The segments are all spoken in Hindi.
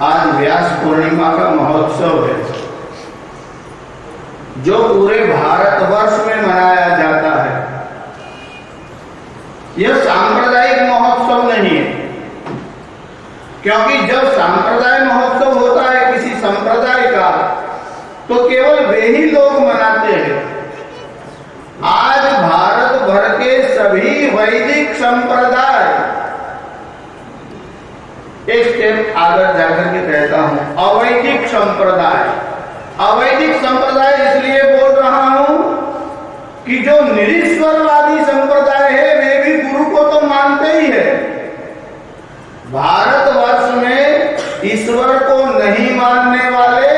आज व्यास पूर्णिमा का महोत्सव है जो पूरे भारतवर्ष में मनाया जाता है। यह सांप्रदायिक महोत्सव नहीं है, क्योंकि जब सांप्रदाय महोत्सव होता है किसी संप्रदाय का तो केवल वे ही लोग मनाते हैं। आज भारत भर के सभी वैदिक संप्रदाय, एक स्टेप आगे जाकर के कहता हूं, अवैदिक संप्रदाय। अवैदिक संप्रदाय इसलिए बोल रहा हूं कि जो निरीश्वरवादी संप्रदाय है वे भी गुरु को तो मानते ही है। भारतवर्ष में ईश्वर को नहीं मानने वाले,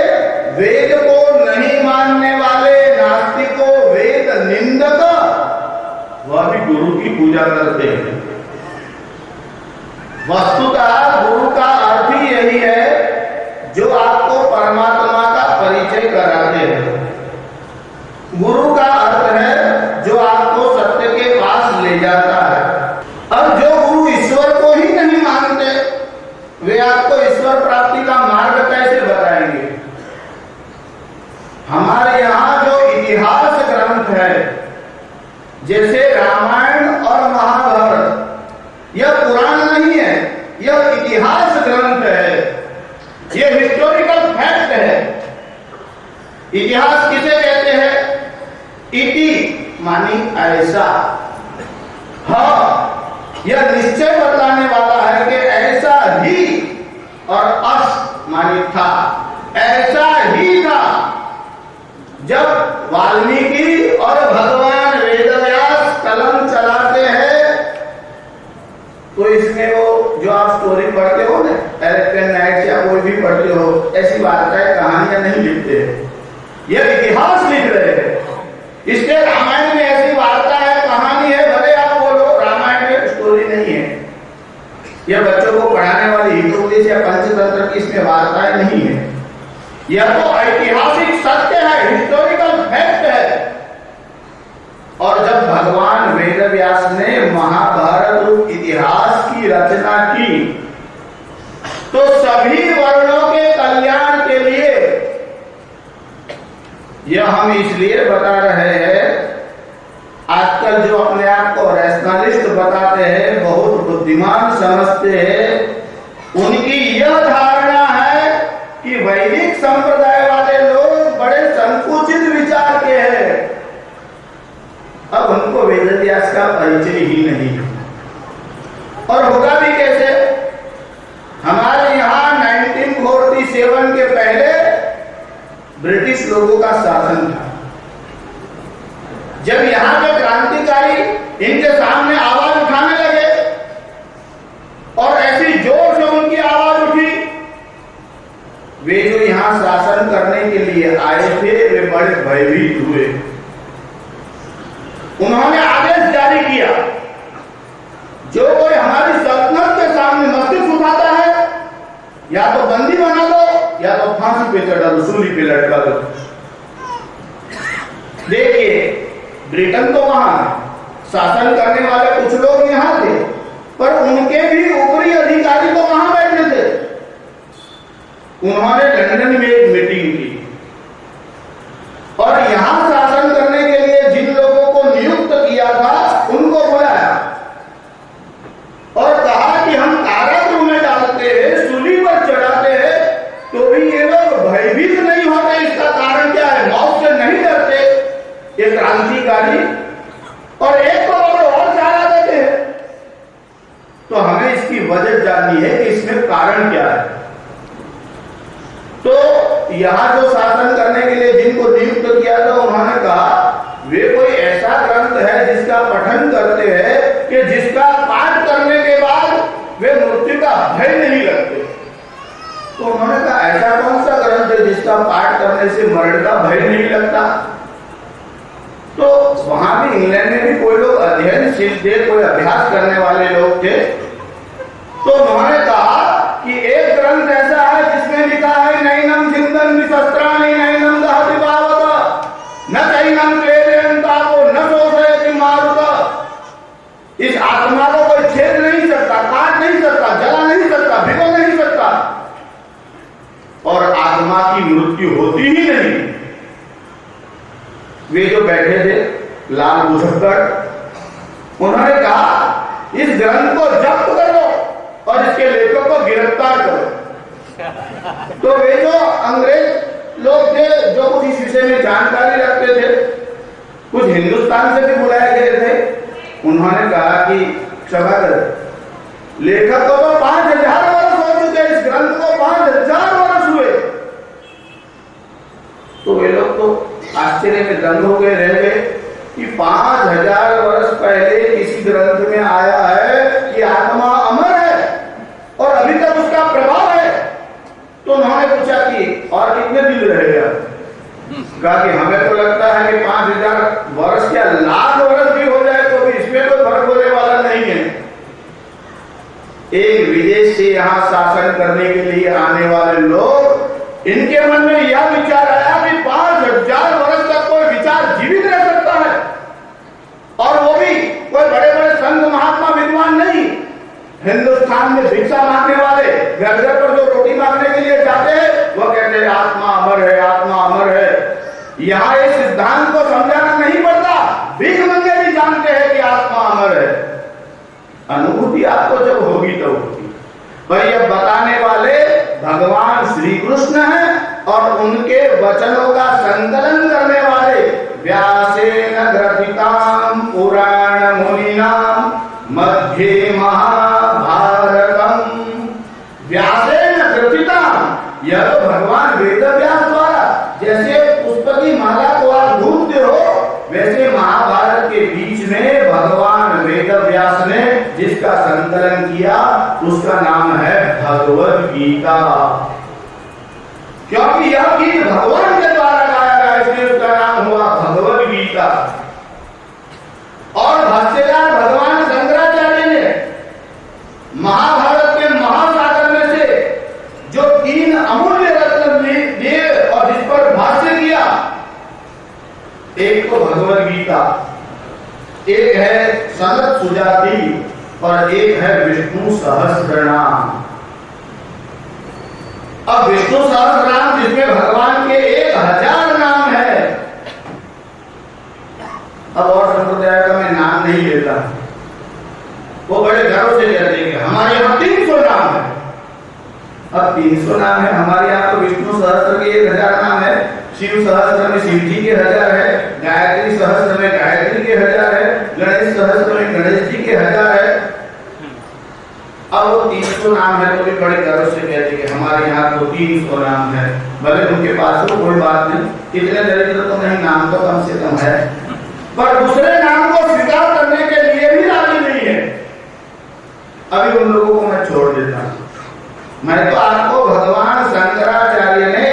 वेद को नहीं मानने वाले नास्तिकों, वेद निंदक, वह भी गुरु की पूजा करते हैं। वस्तुतः गुरु का अर्थ ही यही है जो आपको परमात्मा का परिचय कराते हैं। गुरु का अर्थ है जो आपको सत्य के पास ले जाता है। अब जो गुरु ईश्वर को ही नहीं मानते वे आपको ईश्वर प्राप्ति का मार्ग कैसे बताएंगे? हमारे यहाँ जो इतिहास ग्रंथ है जैसे रामायण और महाभारत, यह पुराण नहीं है, यह इतिहास ग्रंथ है, यह हिस्टोरिकल फैक्ट है। इतिहास किसे कहते हैं? इति मानी ऐसा, हाँ यह निश्चय बताने वाला है कि ऐसा ही, और अस मानी था, ऐसा ही था। जब वाल्मीकि और भगवान वेदव्यास कलम चलाते हैं तो इसमें वो जो आप स्टोरी पढ़ते हो ना, एलेक्ट्रिक नाइट्स या कोई भी पढ़ते हो, ऐसी वार्ताएं कहानियां नहीं लिखते हैं, यह इतिहास लिख रहे हैं। इसके रामायण में ऐसी वार्ता है, कहानी है, भले आप बोलो रामायण में स्टोरी नहीं है, यह बच्चों को पढ़ाने वाली हितोपदेश या पंचतंत्र की इसमें वार्ताएं नहीं है। यह तो ऐतिहासिक सत्य है, हिस्टोरिकल फैक्ट है। और जब भगवान वेदव्यास ने महाभारत रूप इतिहास की रचना की तो सभी वर्णों के कल्याण के लिए, यह हम इसलिए बता रहे हैं, आजकल जो अपने आप को रैशनलिस्ट बताते हैं, बहुत बुद्धिमान समझते हैं, उनकी यह धारणा है कि वैदिक संप्रदाय वाले लोग बड़े संकुचित विचार के हैं। अब उनको वेदव्यास का परिचय ही नहीं है, और होगा भी कैसे? हमारे यहाँ 1947 के पहले ब्रिटिश लोगों का शासन था। जब यहाँ के क्रांतिकारी इनके सामने आवाज उठाने लगे और ऐसी जोर से उनकी आवाज उठी, वे जो यहाँ शासन करने के लिए आए थे वे बड़े भयभीत हुए। उन्होंने आदेश जारी किया, जो कोई हमारी सल्तनत के सामने मस्तिष्क उठाता है या तो बंदी बना दो या तो फांसी पे चढ़ा दो, सूली पे लटका दो। देखिए ब्रिटेन तो वहां शासन करने वाले कुछ लोग यहाँ थे, पर उनके भी ऊपरी अधिकारी तो वहां बैठे थे। उन्होंने लंदन में एक मीटिंग की और यहां शासन करने के लिए जिन लोगों को नियुक्त किया था उनको बुलाया और कहा कि हम कारागृह में डालते हैं, सूली पर चढ़ाते हैं, तो भी ये लोग भयभीत नहीं होते। इसका कारण क्या है? मौत से नहीं डरते ये क्रांतिकारी, और एक को और ज्यादा देते हैं। तो हमें इसकी वजह जाननी है कि इसमें कारण क्या है। तो यहां जो शासन करने के लिए जिनको नियुक्त किया था उन्होंने कहा वे कोई ऐसा ग्रंथ है जिसका पठन करते हैं कि जिसका पाठ करने के बाद वे मृत्यु का भय नहीं लगते। तो उन्होंने कहा ऐसा कौन सा ग्रंथ है जिसका पाठ करने से मरण का भय नहीं लगता? तो वहां भी इंग्लैंड में भी कोई लोग अध्ययनशील थे, कोई अभ्यास करने वाले लोग थे। तो उन्होंने कहा कि एक ग्रंथ ऐसा है जिसमें लिखा है नैनम चिंतन विशस्त्राणि नैनम दहति पावक न चैनम क्लेदयन्ता को न शोषयति मारुत। इस आत्मा को कोई छेद नहीं सकता, काट नहीं सकता, जला नहीं सकता, भिगो नहीं सकता। की मृत्यु होती ही नहीं। वे जो बैठे थे लाल मुजफ्फर, उन्होंने कहा इस ग्रंथ को जब्त करो और इसके लेखक को गिरफ्तार करो। तो वे जो अंग्रेज लोग थे जो कुछ इस विषय में जानकारी रखते थे, कुछ हिंदुस्तान से भी बुलाए गए थे, उन्होंने कहा कि क्षमा करें, लेखक को तो 5000 वर्ष हो चुके, इस ग्रंथ को 5000 वर्ष हुए। तो वे लोग तो आश्चर्य में दंग हो गए, रह गए कि 5000 वर्ष पहले किसी ग्रंथ में आया है कि आत्मा अमर है और अभी तक उसका प्रभाव है। तो उन्होंने पूछा कि और कितने दिन रहेगा? कहा कि हमें तो लगता है कि 5000 वर्ष क्या लाख वर्ष भी हो जाए तो भी इसमें कोई फर्क होने वाला नहीं है। एक विदेश से यहाँ शासन करने के लिए आने वाले लोग, इनके मन में यह विचार आया कि 5000 वर्ष तक कोई विचार जीवित रह सकता है, और वो भी कोई बड़े बड़े संत महात्मा विद्वान नहीं, हिंदुस्तान में भिक्षा मांगने वाले, घर घर पर जो रोटी मांगने के लिए जाते हैं वो कहते हैं आत्मा अमर है, आत्मा अमर है। यहाँ इस सिद्धांत को समझाना नहीं पड़ता, भीख मंगे भी जानते हैं कि आत्मा अमर है। अनुभूति आपको जब होगी तो होगी। पर यह बताने वाले भगवान श्री कृष्ण हैं और उनके वचनों का संकलन करने वाले व्यासेन ग्रथिताम पुराण मुनिनाम मध्ये महाभारतम। व्यासेन ग्रथिताम, यह तो भगवान वेद व्यास द्वारा, जैसे पुष्प की माला को आप ढूंढते हो, वैसे महाभारत के बीच में भगवान वेद व्यास ने जिसका संकलन किया उसका नाम है भगवद गीता। क्योंकि यह गीत भगवान के द्वारा गाया गया, इसलिए उसका नाम हुआ भगवद गीता। और भाष्यकार भगवान शंकराचार्य ने महाभारत के महासागर में से जो 3 अमूल्य रत्न दिए और जिस पर भाष्य किया, एक तो भगवद गीता, एक है सनत सुजाति और एक है विष्णु सहस्त्रनाम। अब विष्णु सहस्त्रनाम जिसमें भगवान के 1000 नाम है। अब और संप्रदाय का मैं नाम नहीं लेता, वो बड़े गर्व से कहते हैं कि हमारे यहाँ 300 नाम है। अब 300 नाम है, हमारे यहाँ तो विष्णु सहस्त्र के 1000 नाम है, शिव सहस्त्र में शिव जी के 1000 है, गायत्री सहस्त्र में गायत्री के 1000 है, गणेश सहस्त्र में गणेश जी के 1000 है। अब वो 300 नाम है तो भी बड़े गर्व से कहते कि हमारे यहाँ तो 300 नाम है। भले उनके पास तो कोई बात नहीं, इतने दरिद्र तो नहीं, नाम तो कम से कम है, पर दूसरे नाम को स्वीकार करने के लिए भी राजी नहीं है। अभी उन लोगों को मैं छोड़ देता हूं। मैं तो आपको भगवान शंकराचार्य ने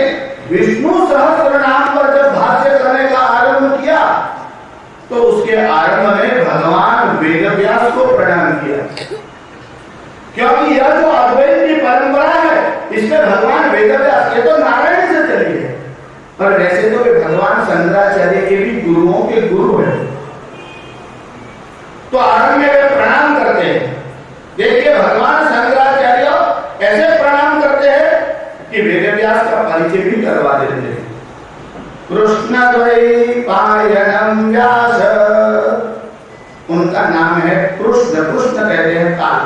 विष्णु सहस्त्र नाम पर जब भाष्य करने का आरंभ किया तो उसके आरंभ में भगवान वेदव्यास को प्रणाम किया, क्योंकि यह जो अद्वैत की परंपरा है इसमें भगवान वेदव्यास, ये तो नारायण से चली है, पर वैसे तो वे भगवान शंकराचार्य के भी गुरुओं के गुरु हैं। तो आरंभ में वे प्रणाम करते हैं। देखिए भगवान शंकराचार्य ऐसे प्रणाम करते हैं कि वेदव्यास का परिचय भी करवा देते हैं। कृष्ण द्वैपायनम व्यास, उनका नाम है कृष्ण। कृष्ण कहते हैं काल,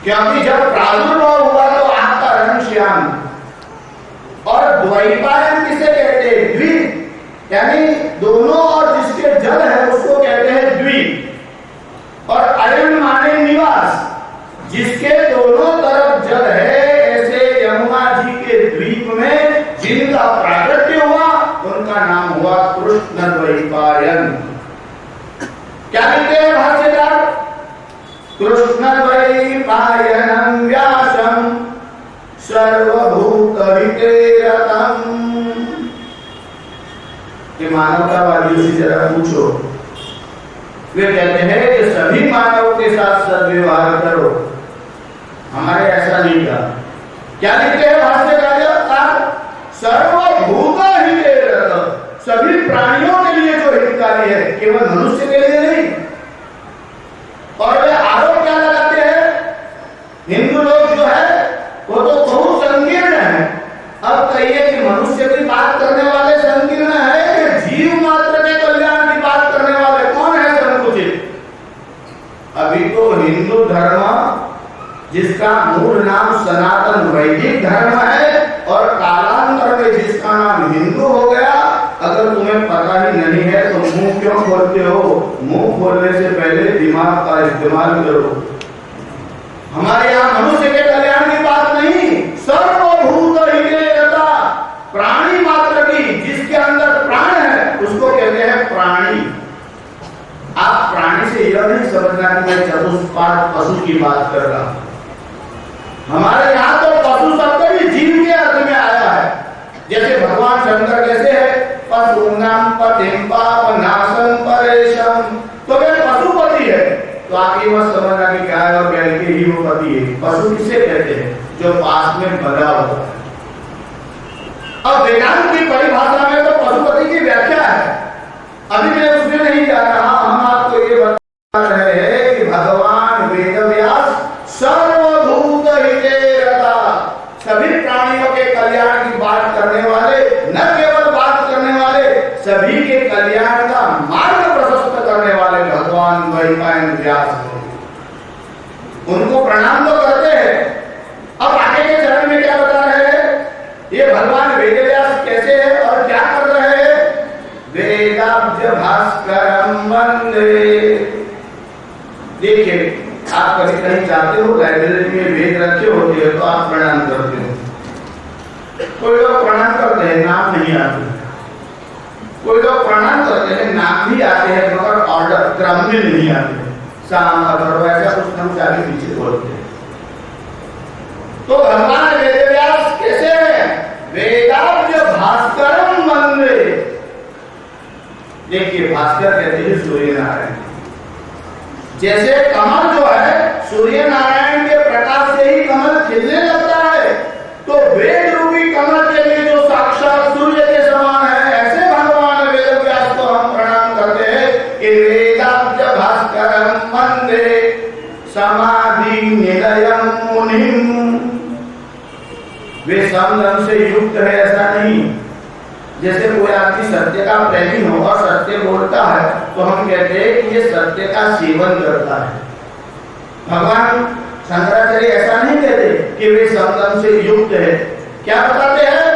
क्योंकि जब प्रादुर्भाव हुआ तो आपका रंग श्याम। और द्वैपायन किसे कहते हैं? द्वीप, यानी दोनों, और जिसके जल है उसको कहते हैं द्वीप। और अयन माने निवास, जिसके दोनों तरफ जल है, ऐसे यमुना जी के द्वीप में जिनका प्रागट्य हुआ उनका नाम हुआ कृष्ण द्वैपायन। क्या कहते हैं भाष्यकार? कृष्ण द्वैपायनम व्यासम सर्वभूत हिते रतम। ये मानवतावादियों से जरा पूछो, वे कहते हैं कि सभी मानवों के साथ सद्व्यवहार करो। हमारे ऐसा नहीं था। क्या लिखते हैं भाष्यकार? सर्वभूत हिते रतम, सभी प्राणियों के लिए जो हितकारी है, केवल मनुष्य के लिए नहीं। और वे आरोप क्या लगाते हैं? हिंदू लोग जो है वो तो बहुत संकीर्ण है। अब कहिए वैदिक धर्म है और कालांतर में जिसका नाम हिंदू हो गया। अगर तुम्हें पता ही नहीं है तो मुंह क्यों खोलते हो? मुंह खोलने से पहले दिमाग का इस्तेमाल करो। हमारे यहाँ मनुष्य के कल्याण की बात नहीं, सर्वभूत हितेरता, प्राणी मात्र की, जिसके अंदर प्राण है उसको कहते हैं प्राणी। आप प्राणी से यह नहीं समझना कि मैं चतुष्पाद पशु की बात कर रहा हूं। हमारे यहाँ तो पशु शब्द भी जीव के अर्थ में आया है। जैसे भगवान शंकर कैसे है, पशूनाम पतिम पापनाशम परेशम, तो वे पशुपति है। तो आप ये मत समझना कि गाय और बैल के ही वो पति है। पशु किसे कहते हैं? जो पास में बंधा होता है। अब वेदांत की परिभाषा में तो पशुपति की व्याख्या है, अभी मैं उसमें नहीं जा रहा। हम आपको ये बता रहे हैं कि भगवान वेदव्यास सर्वभूत हितेरता, सभी प्राणियों के कल्याण की बात करने वाले, न केवल बात करने वाले, सभी के कल्याण का मार्ग प्रशस्त करने वाले भगवान वैपायन व्यास हैं। उनको प्रणाम तो करते हैं। अब आगे के चरण में क्या बता रहे हैं? ये भगवान वेदव्यास कैसे है और क्या कर रहे हैं? वेदाब्ज भास्करम वंदे। देखिए, आप कभी कहीं जाते हो, लाइब्रेरी में वेद रखे होते हैं तो आप प्रणाम करते हो। कोई लोग प्रणाम करते हैं, नाम नहीं आते। कोई लोग प्रणाम करते हैं, नाम भी आते हैं मगर ऑर्डर क्रम में नहीं आते। साम अथर्व ऐसा कुछ नाम से आगे पीछे बोलते हैं। तो भगवान वेदव्यास कैसे है? वेदाब्ज भास्करम वंदे। देखिए, भास्कर कहते हैं सूर्य नारायण। जैसे कमल जो है सूर्य नारायण के प्रकाश से ही कमल खिलने लगता है, तो वेद रूपी कमल के लिए जो साक्षात सूर्य के समान है, ऐसे भगवान वेदव्यास को हम प्रणाम करते हैं कि वेदाब्ज भास्करम वंदे समाधि निलयम मुनिम। वे संयम से युक्त है ऐसा नहीं। जैसे कोई आदमी सत्य का प्रेमी हो और सत्य बोलता है तो हम कहते हैं कि ये सत्य का सेवन करता है। भगवान शंकराचार्य ऐसा नहीं कहते कि वे संयम से युक्त है। क्या बताते हैं?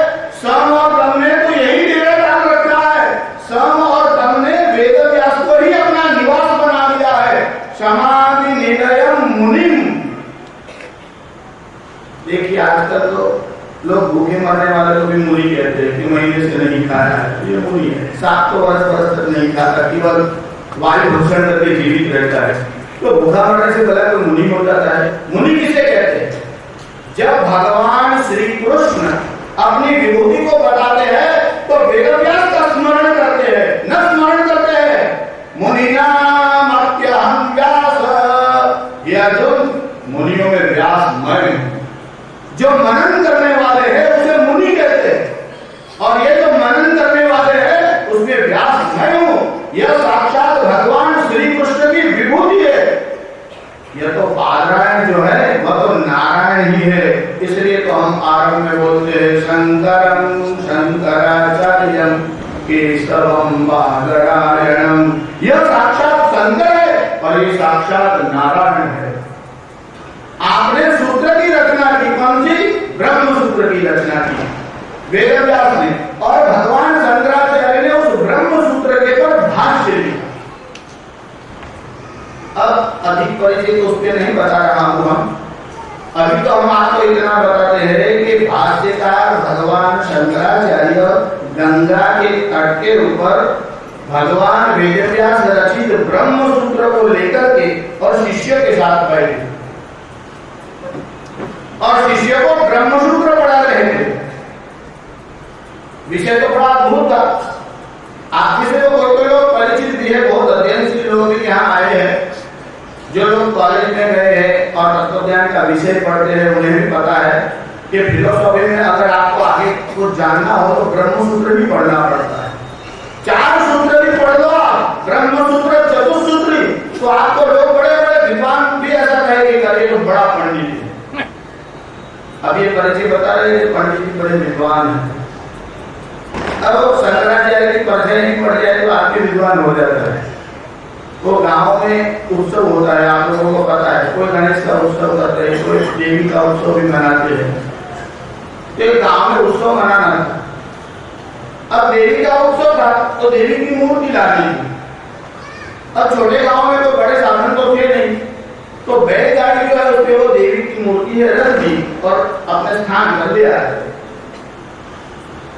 सम और दम ने तो यही निर्णय डाल रखा है। सम और दम ने वेदव्यास को ही अपना निवास बना दिया है। समाधि निलयम मुनिम। देखिए, आजकल तो लोग भूखे मरने वाले को भी मुनि कहते हैं कि महीने से नहीं खाया है, ये मुनि है। 7 वर्ष तक नहीं खाता, केवल वायु भूषण करके जीवित रहता है, तो भूखा मरने से भला तो मुनि हो जाता है। मुनि किसे कहते हैं? जब भगवान श्री कृष्ण अपनी विभूति को बताते हैं तो वेदव्यास का स्मरण करते हैं, न स्मरण करते हैं मुनिनाम अत्यहं व्यास। यह जो मुनियों में व्यास मैं, जो मनन करने वाले हैं उसे मुनि कहते हैं, और ये जो मनन करने वाले हैं उसमें व्यास मैं हूं। यह साक्षात भगवान श्री कृष्ण की विभूति है। यह तो पारायण जो है वह तो नारायण ही है। इसलिए तो हम आरंभ में बोलते हैं शंकरम शंकराचार्यम केशवम बादरायणम। यह साक्षात शंकर है और ये साक्षात नारायण है। आपने सूत्र की रचना की, कौन सी? ब्रह्म सूत्र की रचना की वेदव्यास ने, और भगवान शंकराचार्य ने उस ब्रह्म सूत्र के पर भाष्य लिखा। अब अधिक परिचय तो उस पर नहीं बता रहा हूं हम। अभी तो हम आपको इतना बताते हैं कि भाष्यकार भगवान शंकराचार्य गंगा के तट के ऊपर भगवान वेदव्यास रचित ब्रह्म सूत्र को लेकर के और शिष्य के साथ बैठे और शिष्य को ब्रह्मसूत्र पढ़ा रहे थे। विषय तो बड़ा अद्भुत था। आपके से तो कोई लोग परिचित भी है, बहुत अध्ययनशील लोग भी यहाँ आए हैं। जो लोग कॉलेज में गए हैं और तत्वज्ञान का विषय पढ़ते हैं उन्हें भी पता है कि फिलोसॉफी में अगर आपको आगे कुछ जानना हो तो ब्रह्मसूत्र भी पढ़ना पड़ता है। 4 सूत्र भी पढ़ लो आप, ब्रह्मसूत्र चतुसूत्री, तो आपको लोग बड़े बड़े विद्वान भी ऐसा कहेंगे कि तो बड़ा पंडित है। अब ये परिचय बता रहे हैं पंडित जी बड़े विद्वान हैं। अब शंकराचार्य की परिचय नहीं पड़ जाए तो आपके विद्वान हो जाता है। वो गांव में उत्सव होता है, आप लोगों को पता है। कोई गणेश का उत्सव करते हैं, कोई देवी का उत्सव भी मनाते हैं। तो एक गांव में उत्सव मनाना था। अब देवी का उत्सव था तो देवी की मूर्ति लानी थी। अब छोटे गांव में तो बड़े साधन तो थे नहीं, तो बैलगाड़ी जो है उस पे वो देवी की मूर्ति है रख दी और अपने स्थान पर ले आए।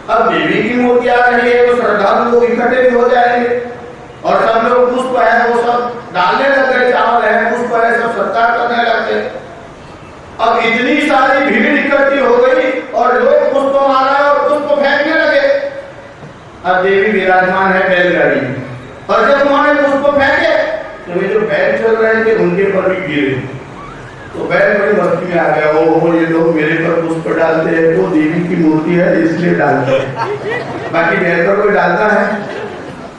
अब देवी की मूर्ति आ रही है तो श्रद्धालु लोग इकट्ठे भी हो जाएंगे और सब लोग पुष्प है वो सब डालने लग गए, चावल है पुष्प है सब सत्कार करने लगे। अब इतनी सारी भीड़ इकट्ठी हो गई और लोग पुष्प मारा और पुष्प फेंकने लगे। अब देवी विराजमान है बैलगाड़ी में और जब उन्होंने पुष्प फेंके तो वे जो बैल चल रहे थे उनके पर भी गिरे। तो बैल बड़ी मस्ती में आ गया, ओ ये लोग मेरे पर पुष्प डालते हैं तो देवी की मूर्ति है इसलिए डालते हैं, बाकी बैल पर कोई डालता है।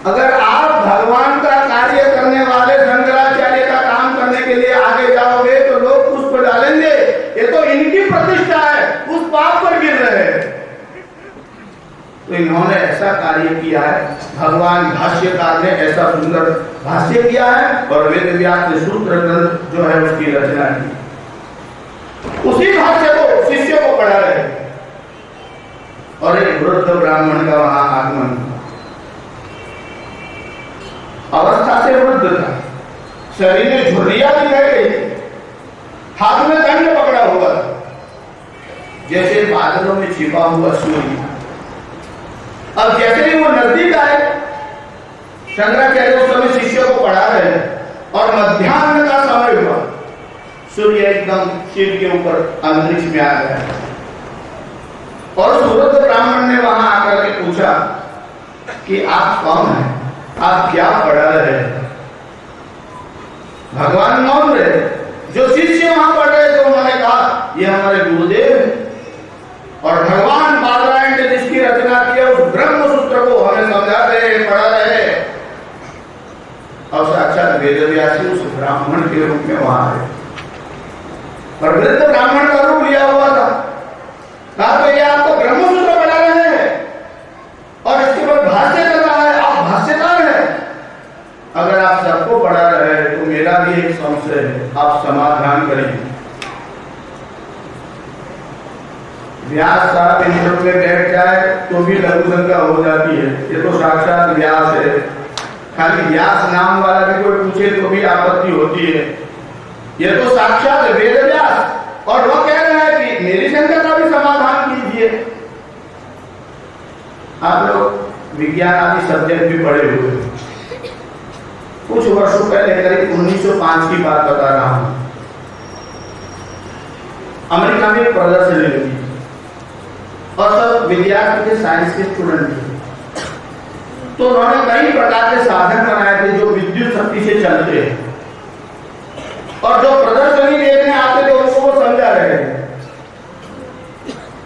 अगर आप भगवान का कार्य करने वाले शंकराचार्य का काम करने के लिए आगे जाओगे तो लोग पुष्प डालेंगे, ये तो इनकी प्रतिष्ठा है, पुष्प आप पर गिर रहे हैं। तो इन्होंने ऐसा कार्य किया है, भगवान भाष्यकार ने ऐसा सुंदर भाष्य किया है और वेद व्यास ने सूत्र ग्रंथ जो है उसकी रचना की। उसी भाष्य को शिष्यों को पढ़ा रहे और एक वृद्ध ब्राह्मण का वहां आगमन, अवस्था से वृद्ध था, शरीर में झुर्रियां दिखाई गई, हाथ में दंड पकड़ा हुआ, जैसे बादलों में छिपा हुआ सूर्य। अब जैसे ही वो नजदीक आए, शंकराचार्य उस समय शिष्यों को पढ़ा रहे और मध्याह्न का समय हुआ, सूर्य एकदम सिर के ऊपर अंतरिक्ष में आ गया और उस वृद्ध ब्राह्मण ने वहां आकर के पूछा कि आप कौन हैं, आप क्या पढ़ा रहे हैं। भगवान मौन रहे, जो शिष्य वहां पढ़ रहे थे उन्होंने कहा ये हमारे गुरुदेव हैं और भगवान बादरायण ने जिसकी रचना की है उस ब्रह्म सूत्र को हमें समझा रहे पढ़ा रहे। और साक्षात वेदव्यासी उस ब्राह्मण के रूप में वहां आए और वृद्ध ब्राह्मण का रूप लिया हुआ था। कहा तो ये आपको ब्रह्म सूत्र पढ़ा रहे हैं और इसके ऊपर भाष्य कर रहा है, आप भाष्यकार हैं। अगर आप सबको पढ़ा रहे हैं तो मेरा भी एक संशय है, आप समाधान करेंगे। व्यास साहब इंद्र में बैठ जाए तो भी लघु शंका हो जाती है, ये तो साक्षात व्यास है। खाली व्यास नाम वाला भी कोई पूछे तो भी आपत्ति होती है, ये तो साक्षात वेद व्यास और वो कह रहे हैं कि मेरी शंका का भी समाधान कीजिए। आप लोग विज्ञान आदि सब्जेक्ट भी पढ़े हुए, कुछ वर्षों पहले करीब 1905 की बात बता रहा हूं, अमेरिका में एक प्रदर्शनी लगी और सब विद्यार्थी के साइंस के स्टूडेंट थे। तो उन्होंने कई प्रकार के साधन बनाए थे जो विद्युत शक्ति से चलते हैं और जो प्रदर्शनी देखने आते थे उनको वो समझा रहे थे।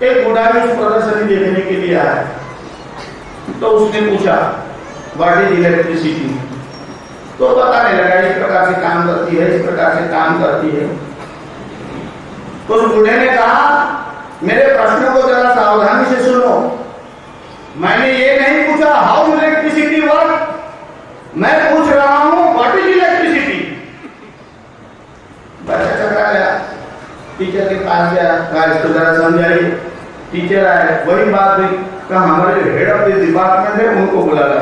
एक बूढ़ा भी उस प्रदर्शनी देखने के लिए आया तो उसने पूछा व्हाट इज इलेक्ट्रिसिटी, तो बताने लगा इस प्रकार से काम करती है, इस प्रकार से काम करती है। तो उस बूढ़े ने कहा मेरे प्रश्नों को जरा सावधानी से सुनो, मैंने ये नहीं पूछा हाउ इलेक्ट्रिसिटी वर्क, मैं पूछ रहा हूं व्हाट इज इलेक्ट्रिसिटी। बच्चा चकरा गया, टीचर के पास गया, कहा इसको जरा समझाइए। टीचर आए, वही बात हुई, कहा हमारे हेड ऑफ द डिपार्टमेंट है उनको बुला ला।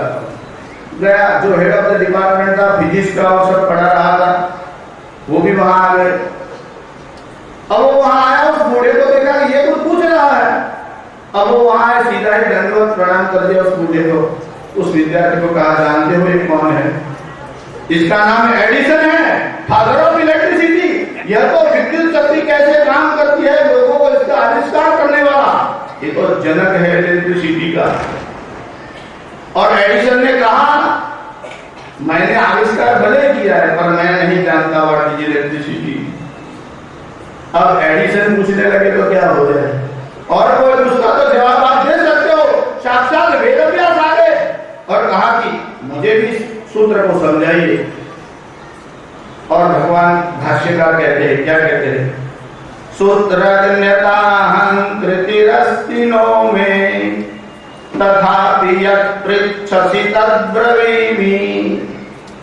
गया, जो हेड ऑफ द डिपार्टमेंट था फिजिक्स का और सब पढ़ा रहा था वो भी वहां आ गए। अब वो वहां आया, उस बूढ़े को देखा कि ये कुछ पूछ रहा है। अब वो वहां आए, सीधा ही दंडवत प्रणाम कर दिया उस बूढ़े को। उस विद्यार्थी को कहा जानते हो ये कौन है? इसका नाम एडिसन है, फादर ऑफ इलेक्ट्रिसिटी। यह तो विद्युत शक्ति कैसे काम करती है लोगों को इसका आविष्कार करने वाला, ये तो जनक है इलेक्ट्रिसिटी का। और एडिसन ने कहा मैंने आविष्कार भले किया है पर मैं नहीं जानता व्हाट इज इलेक्ट्रिसिटी। अब एडिसन पूछने लगे तो क्या हो जाए, और कोई उसका तो जवाब आप दे सकते हो, साक्षात वेदव्यास आ गए और कहा कि मुझे भी सूत्र को समझाइए। और भगवान भाष्यकार कहते हैं, क्या कहते हैं, सूत्रज्ञताहं कृतिरस्ति नो मे तथापि यत् पृच्छसि तद्ब्रवीमि।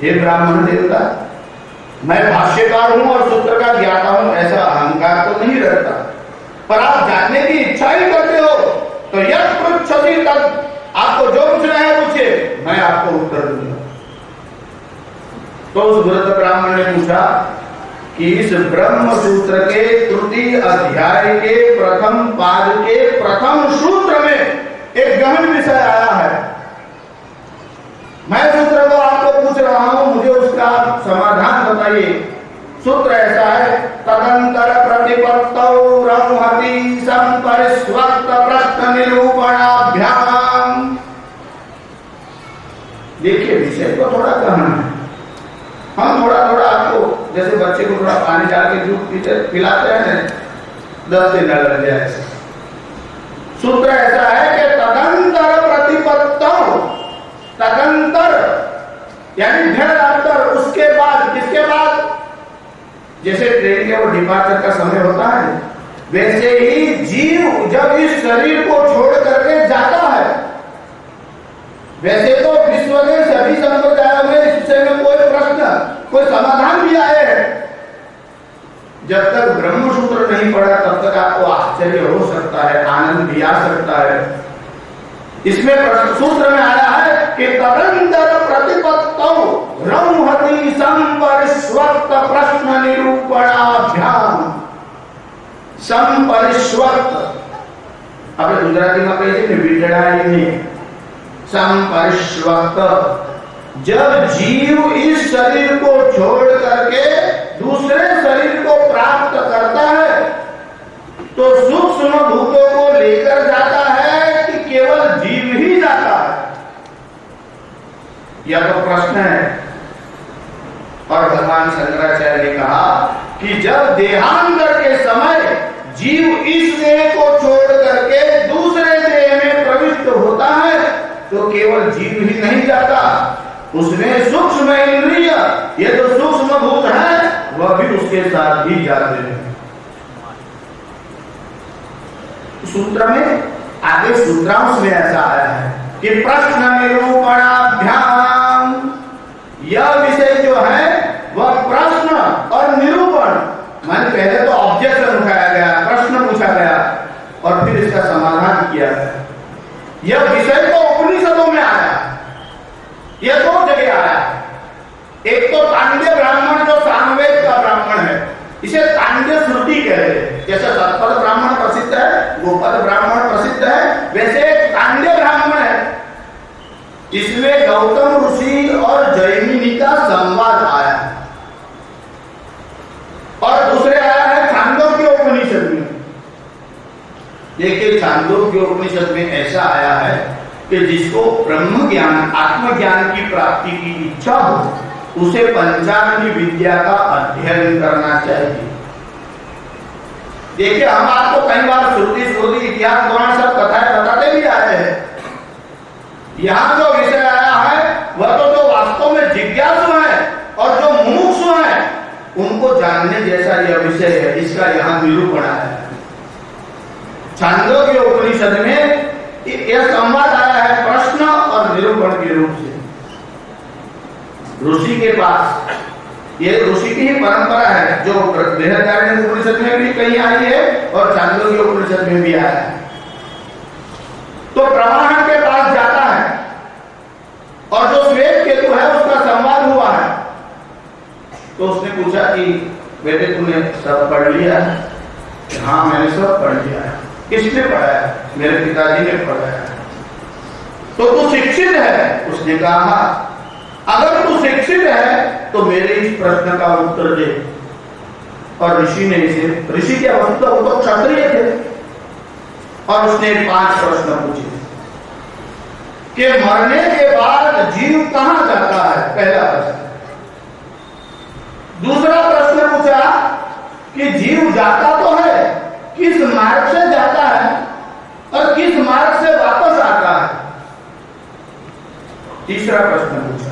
हे ब्राह्मण देवता, मैं भाष्यकार हूं और सूत्र का ज्ञाता हूं, ऐसा अहंकार तो नहीं रहता, पर आप जानने की इच्छा ही करते आपको उत्तर दूंगा। तो उस वृद्ध ब्राह्मण ने पूछा कि इस ब्रह्म सूत्र के तृतीय अध्याय के प्रथम पाद के प्रथम सूत्र में एक गहन विषय आया है। मैं सूत्र को आपको पूछ रहा हूं, मुझे उसका समाधान बताइए। सूत्र ऐसा है, तदंतर प्रतिपत्तौ रंहति संपरिस्वक्त प्रश्न निरूपणाभ्याम। देखिए विषय को थोड़ा गहन है। हम थोड़ा थोड़ा आपको जैसे बच्चे को थोड़ा पानी डाल के दूध पिलाते हैं, 10 दिन लग जाए। सूत्र ऐसा है कि तदंतर प्रतिपत्तौ, तदंतर यानी thereafter, उसके बाद, किसके बाद? जैसे ट्रेन के वो डिपार्चर का समय होता है, वैसे ही जीव जब इस शरीर को छोड़ करके जाता है, वैसे तो विश्व के सभी संप्रदायों में इस विषय में कोई प्रश्न, कोई समाधान भी आए हैं। जब तक ब्रह्म सूत्र नहीं पढ़ा तब तक आपको आश्चर्य हो सकता है, आनंद भी आ सकता है। इसमें प्रश्न सूत्र में आया है कि तदंतर प्रतिपत्तौ रंहति संपरिस्वक्त प्रश्न निरूपणाभ्याम। संपरिस्वक्त આપણે ગુજરાતીમાં કહીએ છીએ ને વીંટળાઈને संपरिस्वक्त। जब जीव इस शरीर को छोड़ करके दूसरे शरीर को प्राप्त करता है तो सूक्ष्म भूतों को लेकर जाता है कि केवल जीव ही जाता है? यह तो प्रश्न है। और भगवान शंकराचार्य ने कहा कि जब देहांतर के समय जीव इस देह को छोड़ करके दूसरे देह में प्रविष्ट होता है तो केवल जीव ही नहीं जाता, उसमें सूक्ष्म इंद्रिय, ये तो सूक्ष्म भूत है, वह भी उसके साथ ही जाते हैं। सूत्र में आगे सूत्रांश में ऐसा आया है कि प्रश्न निरूपणाभ्याम, यह विषय जो है वह प्रश्न और निरूपण, माने पहले तो ऑब्जेक्शन उठाया गया, प्रश्न पूछा गया और फिर इसका समाधान किया गया। यह विषय तो उपनिषदों में आया, यह 2 जगह आया। एक तो तांड्य ब्राह्मण जो सामवेद का ब्राह्मण है, इसे तांड्य श्रुति कहते हैं। जैसे सतपद ब्राह्मण प्रसिद्ध है, गोपद ब्राह्मण प्रसिद्ध है, वैसे तांड्य ब्राह्मण है। इसमें गौतम ऋषि और जैमिनी का संवाद आया और दूसरे आया है छांदोग्य उपनिषद में। देखिए छांदोग्य उपनिषद में ऐसा आया है कि जिसको ब्रह्म ज्ञान, आत्मज्ञान की प्राप्ति की इच्छा हो उसे पंचाग्नि विद्या का अध्ययन करना चाहिए। देखिए हम आपको कई बार श्रुति स्मृति इतिहास पुराण सब कथाएं बताते भी आए हैं। यहाँ जो विषय आया है वह तो जो वास्तव में जिज्ञासु है और जो मुमुक्षु है उनको जानने जैसा यह विषय है, इसका यहाँ निरूपण आया है। छांदोग्य उपनिषद में यह संवाद आया है प्रश्न और निरूपण के रूप से। ऋषि के पास, ये ऋषि की ही परंपरा है जो बृहदारण्यक उपनिषद में भी कहीं आई है और छांदोग्य उपनिषद में भी आया है। तो ब्राह्मण के पास जाता है और जो श्वेत केतु है उसका संवाद हुआ है। तो उसने पूछा कि बेटे तूने सब पढ़ लिया है? हाँ मैंने सब पढ़ लिया है। किसने पढ़ाया? मेरे पिताजी ने पढ़ाया। तो तू शिक्षित है? उसने कहा अगर तू शिक्षित है तो मेरे इस प्रश्न का उत्तर दे। और ऋषि ने इसे, ऋषि के वस्तु वो तो क्षत्रिय थे, और उसने 5 प्रश्न पूछे कि मरने के बाद जीव कहां जाता है, पहला प्रश्न। दूसरा प्रश्न पूछा कि जीव जाता तो है, किस मार्ग से जाता है और किस मार्ग से वापस आता है। तीसरा प्रश्न पूछा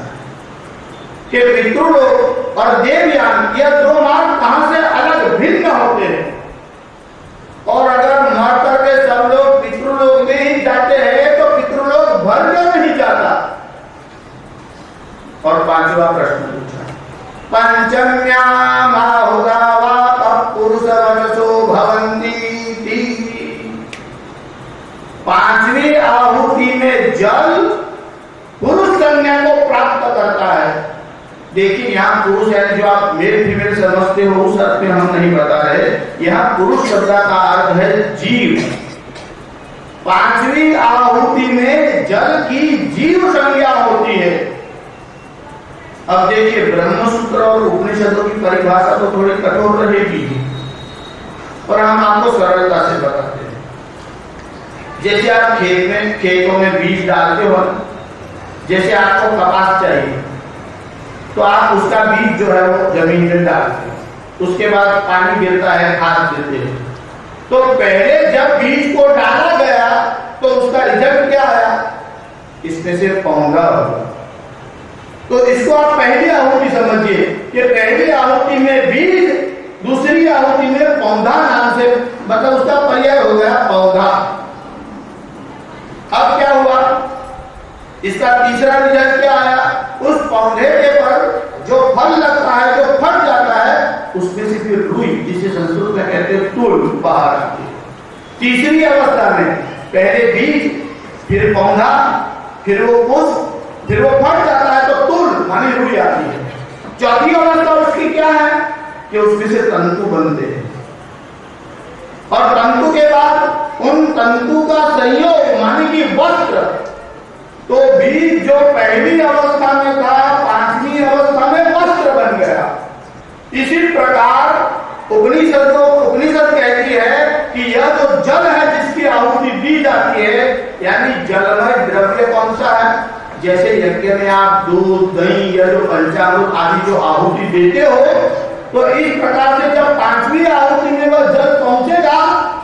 कि पितृलोक और देवयान यह 2 मार्ग कहां से अलग भिन्न होते हैं, और अगर मर करके सब लोग पितृलोक में ही जाते हैं तो पितृलोक भर क्यों नहीं जाता। और 5वां प्रश्न पूछा पंचम्याम आहुदावा पुरुष वचसो भवन्ति। 5वीं आहुति में जल पुरुष कन्या को प्राप्त करता है। देखिए यहाँ पुरुष है, जो आप मेल फीमेल समझते हो उस अर्थ में हम नहीं बता रहे। यहाँ पुरुष शब्द का अर्थ है जीव। पांचवी आहुति में जल की जीव संज्ञा होती है। अब देखिए ब्रह्मसूत्र और उपनिषदों की परिभाषा तो थोड़ी कठोर रहेगी, और हम आपको सरलता से बताते हैं। जैसे आप खेतों में बीज डालते हो, जैसे आपको कपास चाहिए तो आप उसका बीज जो है वो जमीन में डालते हो, उसके बाद पानी गिरता है, खाद देते हैं। तो पहले जब बीज को डाला गया तो उसका रिजल्ट क्या आया? इसमें से पौधा होगा। तो इसको आप पहली आहुति समझिए कि पहली आहुति में बीज, दूसरी आहुति में पौधा नाम से, मतलब उसका पर्याय हो गया पौधा। अब क्या हुआ? इसका तीसरा रिजल्ट क्या आया? उस पौधे के पर जो फल लगता है, जो फट जाता है, उसमें से फिर रुई, जिसे संस्कृत में कहते हैं तुल, बाहर आती है। तीसरी अवस्था में पहले बीज, फिर पौधा, फिर वो पुष्प, फिर वो फट जाता है तो तुल मानी रुई आती है। चौथी अवस्था उसकी क्या है कि उसमें से तंतु बनते हैं, और तंतु के बाद उन तंतु का संयोग मानी कि वस्त्र। तो बीज जो पहली अवस्था में था, पांचवी अवस्था में वस्त्र बन गया। इसी प्रकार उपनिषद कहती है कि यह जो जल है जिसकी आहुति दी जाती है, यानी जलमय द्रव्य कौन सा है? जैसे यज्ञ में आप दूध, दही या जो पंचामृत आदि जो आहुति देते हो, तो इस प्रकार से जब पांचवी आहुति में वह जल पहुंचेगा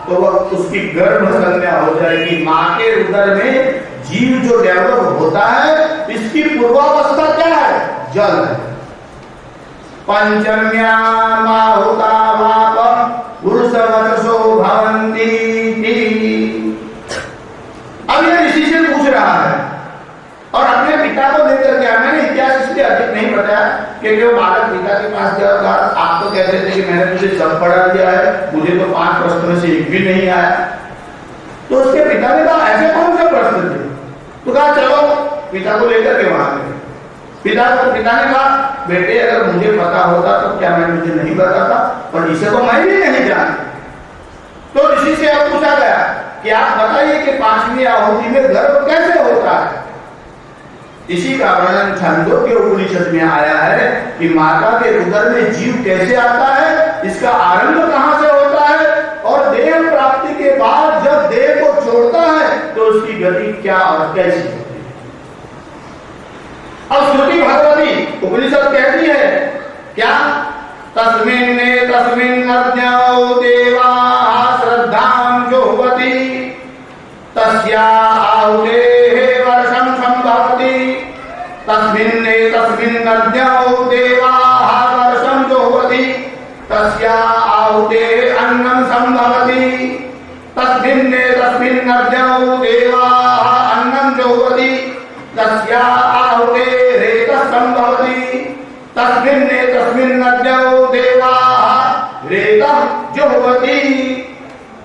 तो वह उसकी गर्भ संज्ञा हो जाएगी। मां के उदर में जीव जो डेवलप होता है, इसकी पूर्वावस्था क्या है? जल है। पंचम्याम आहुता वापम पुरुषवचसो भवन्ति। अब यह ऋषि से पूछ रहा है और अपने पिता को लेकर गया। मैंने इतिहास इसलिए अधिक नहीं बताया क्योंकि वो बालक पिता के पास गया था। आप तो कहते थे कि मैंने तुझे सब पढ़ा दिया है, मुझे तो 5 प्रश्न में से एक भी नहीं आया। तो उसके पिता ने कहा ऐसे कौन से प्रश्न थे? तो कहा चलो पिता को लेकर के वहां गए। पिता ने कहा बेटे अगर मुझे पता होता तो क्या मैं तुझे नहीं बताता, पर इसे तो मैं भी नहीं जानता। तो ऋषि से अब पूछा गया कि आप बताइए कि पांचवी आहुति में गर्भ कैसे होता है? इसी का वर्णन छंदोग्य उपनिषद में आया है कि माता के उदर में जीव कैसे आता है, इसका आरंभ कहां से होता है, और देह प्राप्ति के बाद जब देह को छोड़ता है तो उसकी गति क्या और कैसी होती है। अब श्रुति भगवती उपनिषद कहती है क्या? तस्मिन् अज्ञो देवा श्रद्धां जुह्वति तस्या आहुतेः वर्षं संभवति। तस्मिन् अज्ञो देवाः वर्षं जुह्वति तस्या आहुतेः अन्नं संभवति। तस्मिन् अज्ञो देवाः अन्नं जुह्वति तस्या आहुतेः रेतः संभवति। तस्मिन् अज्ञो देवाः रेतः जुह्वति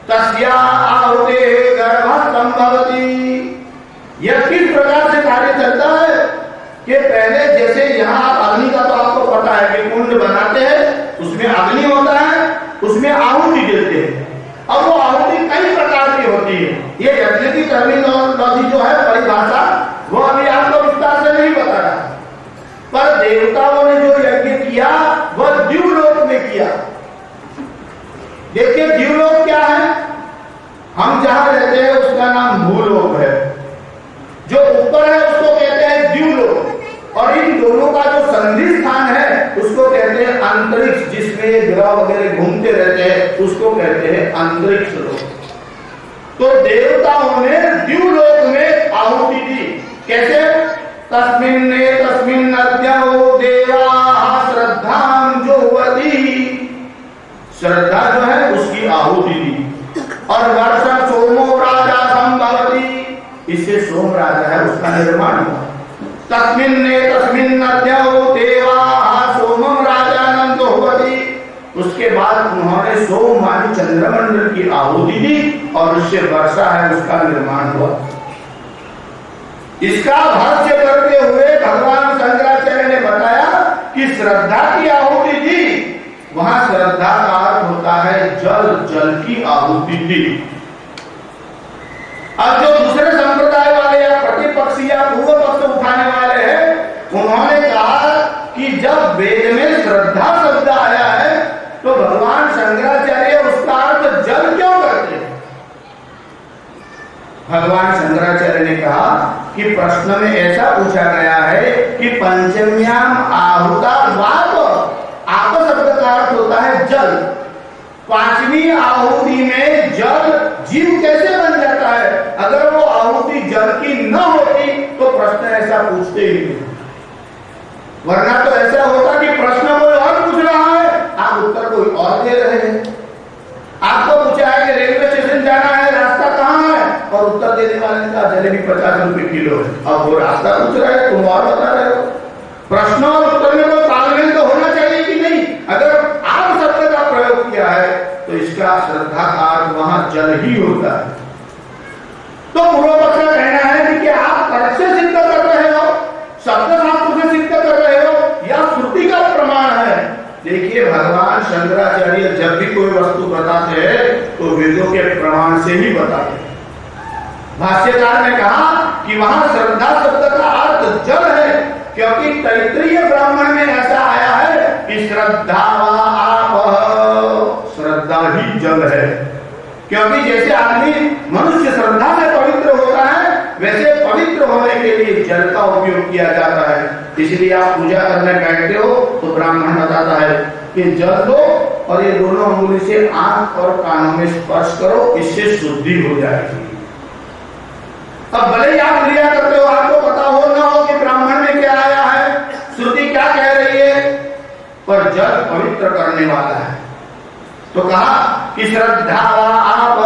तस्या आहुतेः गर्भः संभवति। यह किस प्रकार से कार्य चलता है कि पहले जैसे यहाँ अग्नि का तो आपको पता है कि कुंड बनाते हैं, उसमें अग्नि होता है, उसमें आहुति देते हैं। अब वो आहुति कई प्रकार की होती है। ये यज्ञ की टर्मिनोलॉजी जो है, परिभाषा, वो अभी आपको विस्तार से नहीं बता रहा, पर देवताओं ने जो यज्ञ किया वह द्युलोक में किया। देखिए द्युलोक क्या है? हम जहां रहते हैं उसका नाम भूलोक है, जो ऊपर है उसको कहते हैं द्युलोक, और इन दोनों का जो संधि स्थान है उसको कहते हैं अंतरिक्ष, जिसमें ग्रह वगैरह घूमते रहते हैं उसको कहते हैं अंतरिक्ष लोक। तो देवताओं ने द्युलोक में आहुति दी। कैसे? तस्मिन् अज्ञो देवाः श्रद्धां जुह्वति, श्रद्धा जो है उसकी आहुति दी। और वर्षं सोमो राजा संभवति, इससे सोम राजा है उसका निर्माण हुआ। तस्मिन् अज्ञो देवाः सोमं राजानं जुह्वति, उसके बाद उन्होंने सोम मानी चंद्रमंडल की आहुति दी और उससे वर्षा है उसका निर्माण हुआ। इसका भाष्य करते हुए भगवान शंकराचार्य ने बताया कि श्रद्धा की आहुति दी, वहां श्रद्धा का अर्थ होता है जल, जल की आहुति दी। अब जो दूसरे संप्रदाय वाले या प्रतिपक्षी या पूर्व पक्ष उठाने वाले हैं, उन्होंने कहा कि जब वेद में श्रद्धा शब्द आया है तो भगवान शंकराचार्य उसका अर्थ जल क्यों करते हैं? भगवान शंकराचार्य ने कहा कि प्रश्न में ऐसा पूछा गया है कि पंचम्याम आहुता वाप, आप शब्द का अर्थ होता है जल। पांचवी आहुति में जल जीव कैसे बन जाता है? अगर वो आहुति जल की न होती तो प्रश्न ऐसा पूछते ही नहीं, वरना तो ऐसा होता कि प्रश्न कोई और पूछ रहा है, आप उत्तर कोई और दे रहे हैं। आपको पूछा है कि रेलवे स्टेशन जाना है, रास्ता कहाँ है, और उत्तर देने वाले ने कहा जलेबी 50 रुपए किलो है। अब वो रास्ता पूछ रहा है, तुम और बता रहे हो। प्रश्न और उत्तर में कोई तालमेल तो होना चाहिए कि नहीं? अगर आप शब्द का प्रयोग किया है तो इसका श्रद्धा का अर्थ वहां जल ही होता है। तो पूर्व पक्ष का कहना है कि क्या आप तर्क से सिद्ध कर रहे हो, शब्द शास्त्र से सिद्ध कर रहे हो, या श्रुति का प्रमाण है? देखिए, भगवान शंकराचार्य जब भी कोई वस्तु बताते हैं तो वेदों के प्रमाण से ही बताते हैं। भाष्यकार ने कहा कि वहां श्रद्धा शब्द का अर्थ जल है, क्योंकि तैत्तिरीय ब्राह्मण में ऐसा आया है कि श्रद्धा वा आप, श्रद्धा ही जल है। क्योंकि जैसे आदमी मनुष्य श्रद्धा से पवित्र होता है, वैसे पवित्र होने के लिए जल का उपयोग किया जाता है। इसलिए आप पूजा करने बैठते हो तो ब्राह्मण बताता है कि जल दो और ये दोनों अंगुली से आंख और कानों में स्पर्श करो, इससे शुद्धि हो जाएगी। अब भले ही आप क्रिया करते हो, आपको पता हो ना हो कि ब्राह्मण में क्या आया है, श्रुति क्या कह रही है, पर जल पवित्र करने वाला है। तो कहा कि श्रद्धा आप,